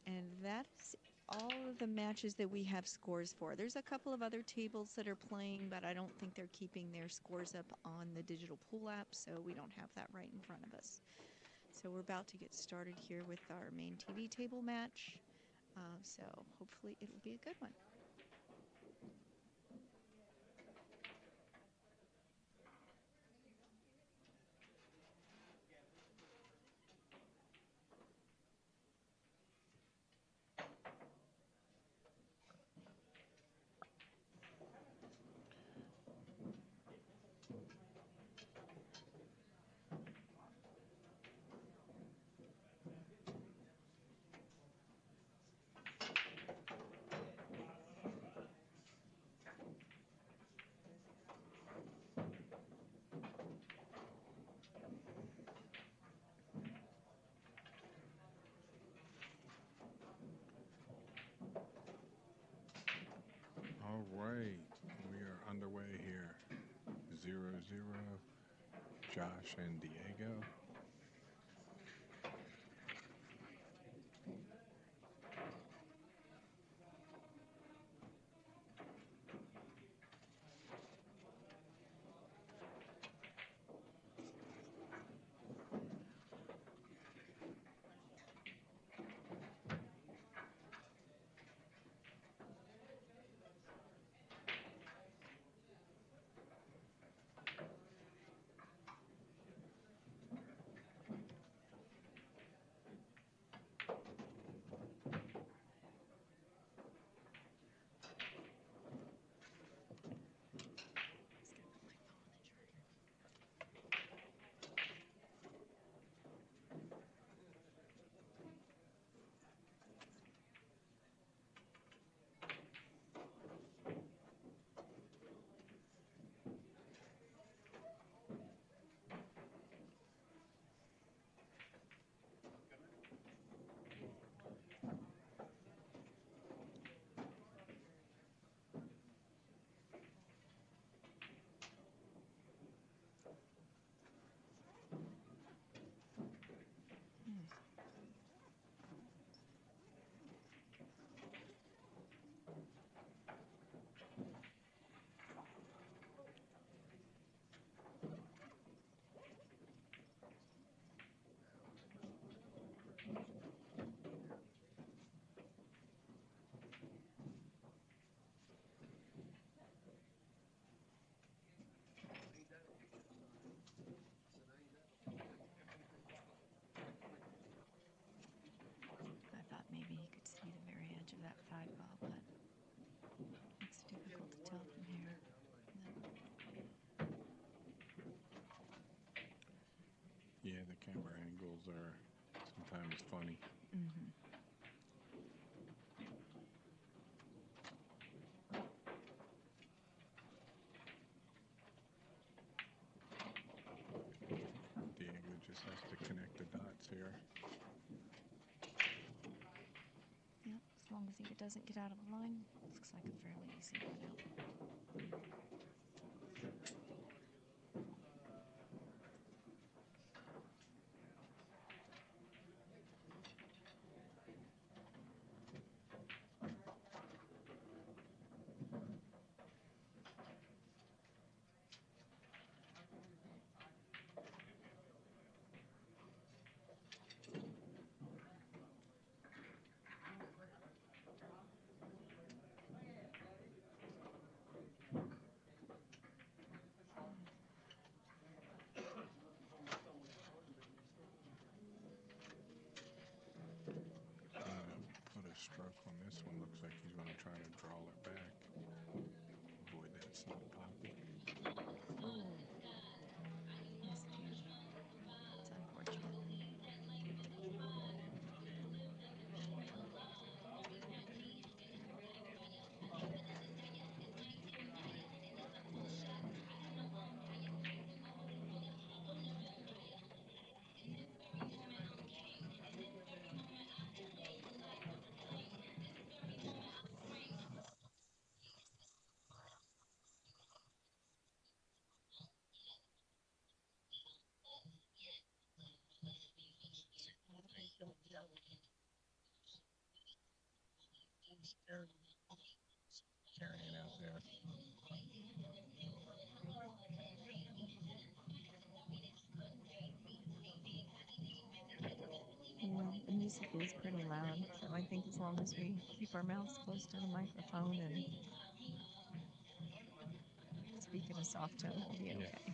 And that's all of the matches that we have scores for. There's a couple of other tables that are playing, but I don't think they're keeping their scores up on the digital pool app, so we don't have that right in front of us. So we're about to get started here with our main TV table match. So hopefully it'll be a good one. All right, we are underway here. 0-0, Josh and Diego. Yeah, the camera angles are sometimes funny. Mm-hmm. Diego just has to connect the dots here. Yep, as long as he doesn't get out of line, looks like a fairly easy one out. Put a stroke on this one. Looks like he's going to try to draw it back. Avoid that snap pocket. Miscue. It's unfortunate. Carrying out there. Yeah, the music is pretty loud, so I think as long as we keep our mouths close to the microphone and speak in a soft tone, we'll be okay. Yeah.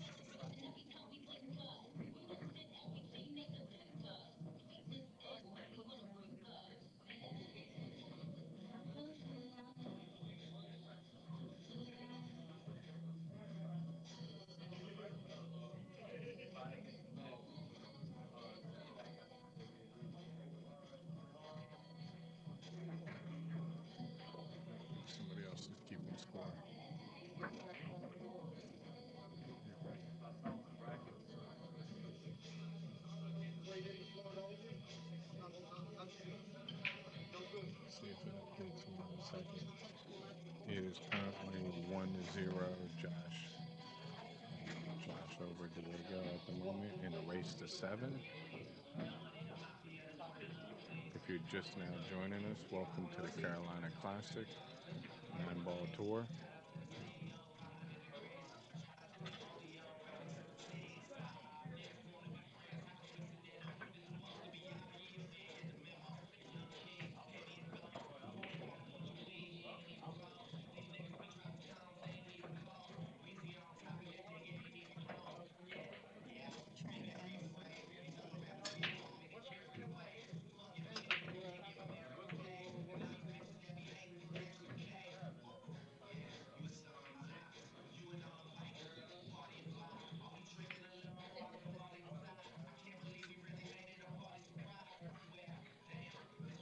Somebody else is keeping score. See if it updates in 1 second. It is currently 1-0 Josh. Josh over Diego at the moment in a race to 7. If you're just now joining us, welcome to the Carolina Classic 9-ball tour.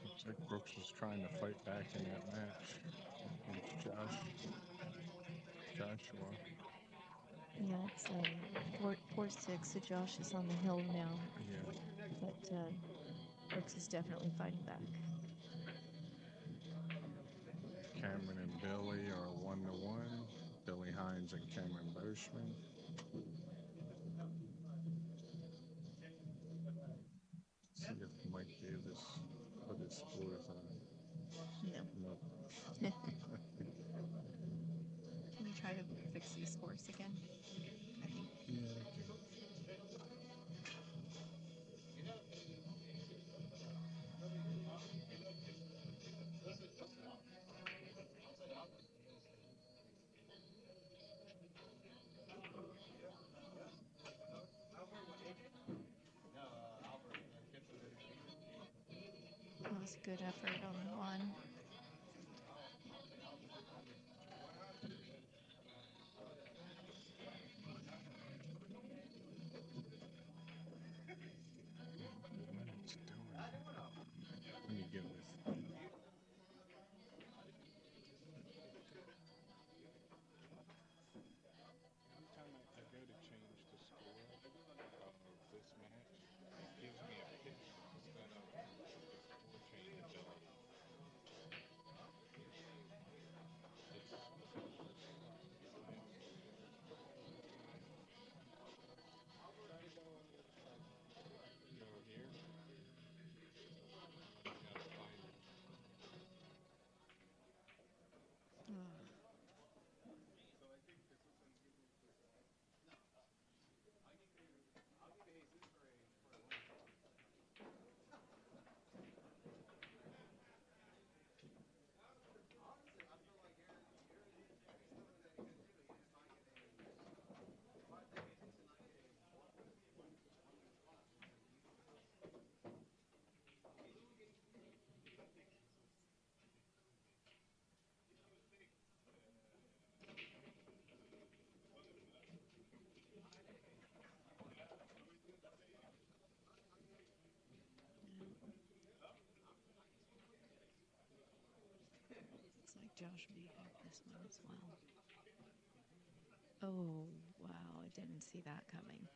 Looks like Brooks was trying to fight back in that match against Joshua. Yeah, it's 4-6, so Josh is on the hill now. Yeah. But Brooks is definitely fighting back. Cameron and Billy are 1-1. Billy Hines and Cameron Boschman. See if Mike Davis put his scores on. No. Nope. Can you try to fix these scores again? I think. Yeah. That was a good effort on one. Josh may have this one as well. Oh, wow, I didn't see that coming.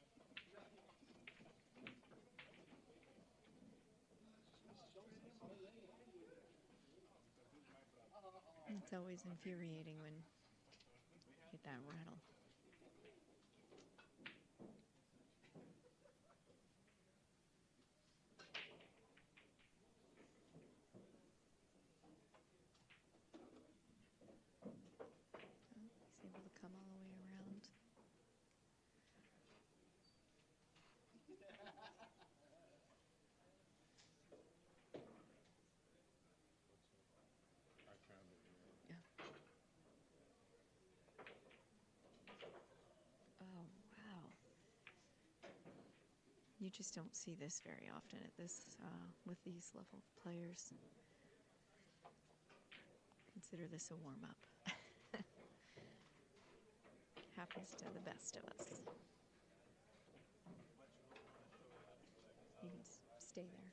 It's always infuriating when you get that rattle. He's able to come all the way around. I found it. Yeah. Oh, wow. You just don't see this very often at this, with these level of players. Consider this a warm-up. Happens to the best of us. You can stay there.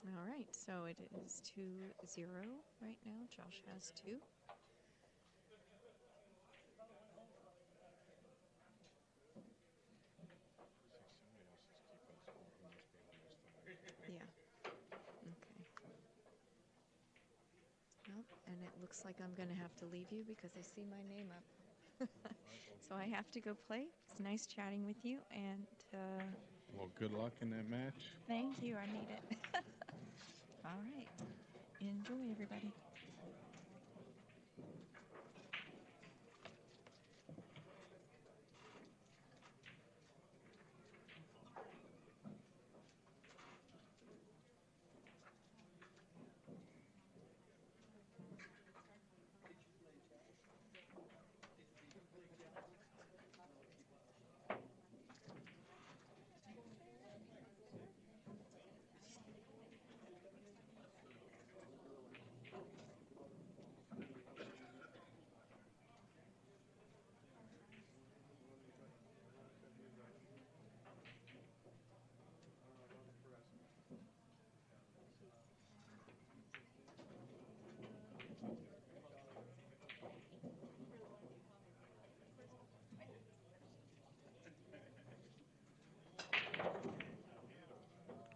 All right, so it is 2-0 right now. Josh has 2. Yeah. Okay. Well, and it looks like I'm going to have to leave you because I see my name up. So I have to go play. It's nice chatting with you, and Well, good luck in that match. thank you. I need it. All right. Enjoy, everybody.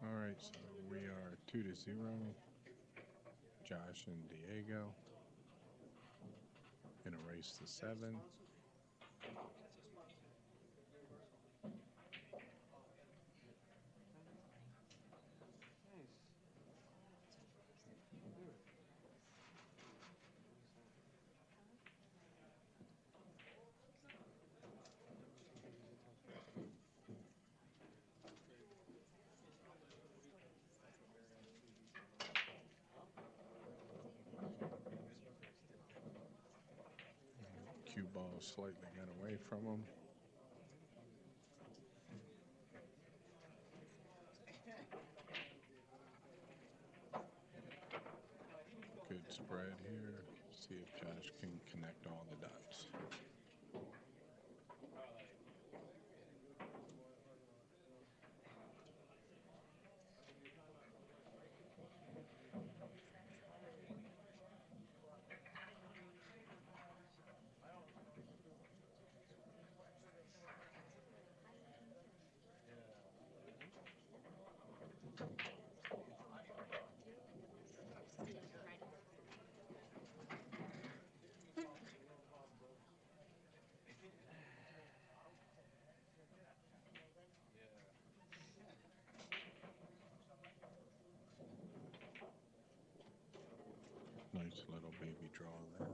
All right, so we are 2-0. Josh and Diego in a race to 7. Cue ball slightly got away from him. Good spread here. See if Josh can connect all the dots. Nice little baby draw there.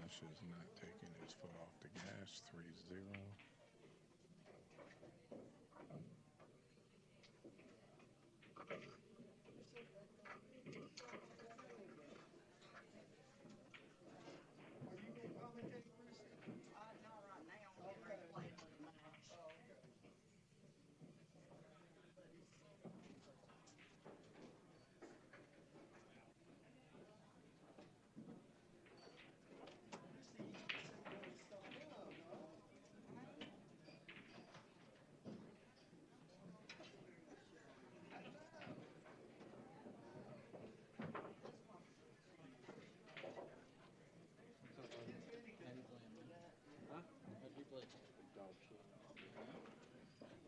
Josh is not taking his foot off the gas. 3-0.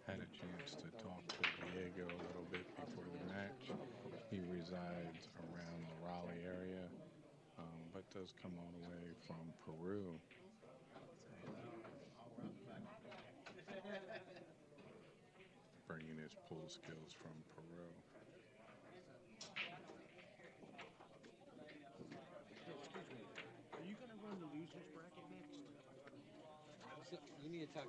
Had a chance to talk to Diego a little bit before the match. He resides around the Raleigh area, but does come all the way from Peru. Bringing his pool skills from Peru. Are you gonna run the losers bracket next? You need to talk.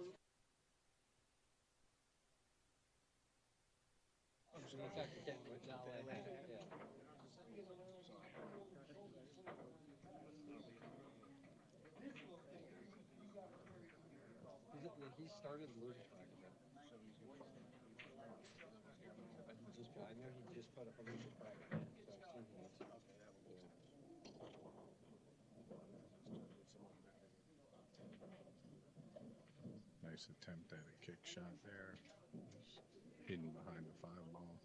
I'm just gonna talk to Ken, which I'll yeah. He started the losers bracket. I know he just put up a losers bracket. So I was thinking that's Nice attempt at a kick shot there. Hidden behind the 5 ball.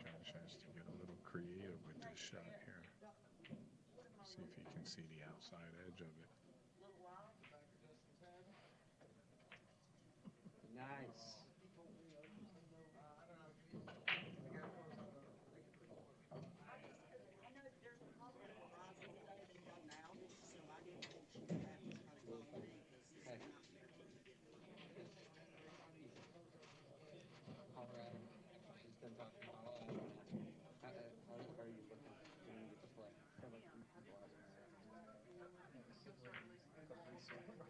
Josh has to get a little creative with this shot here. See if he can see the outside edge of it. nice. Colorado. He's been talking about all that. How are you looking when you get to play?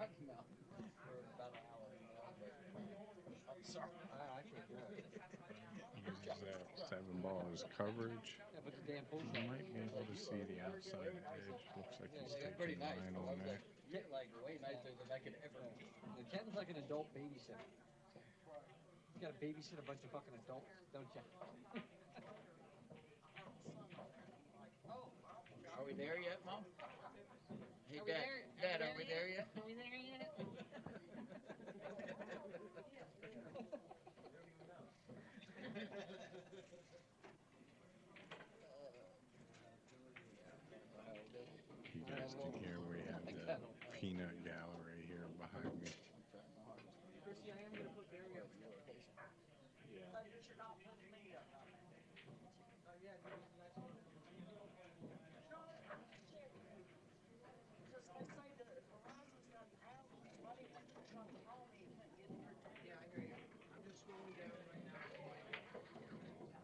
Rocky Mountain for about an hour. I'm sorry. I can't do it. Uses that 7 ball as coverage. Yeah, but the damn pool You might be able to see the outside edge. Looks like he's it's pretty taking nice. 9 on that. Like way nicer than I could ever. The Ken's like an adult babysitter. You gotta babysit a bunch of fucking adults, don't you? Are we there yet, Mom? Hey, Are we Dad, there? Dad, are we there yet? Are we there yet? You guys can hear we have the peanut gallery here behind me. Chrissy, I am gonna put Barry up.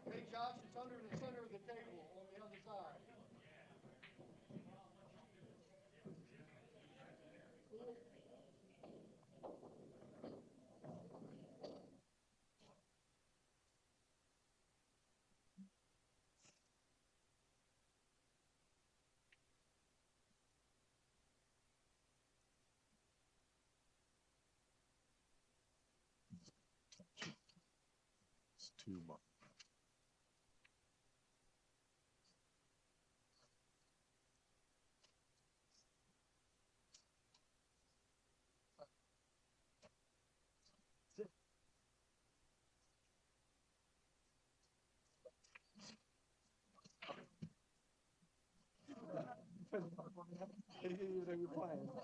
Hey, Josh, it's under the center of the table on the other side. It's 2 ball. You're playing.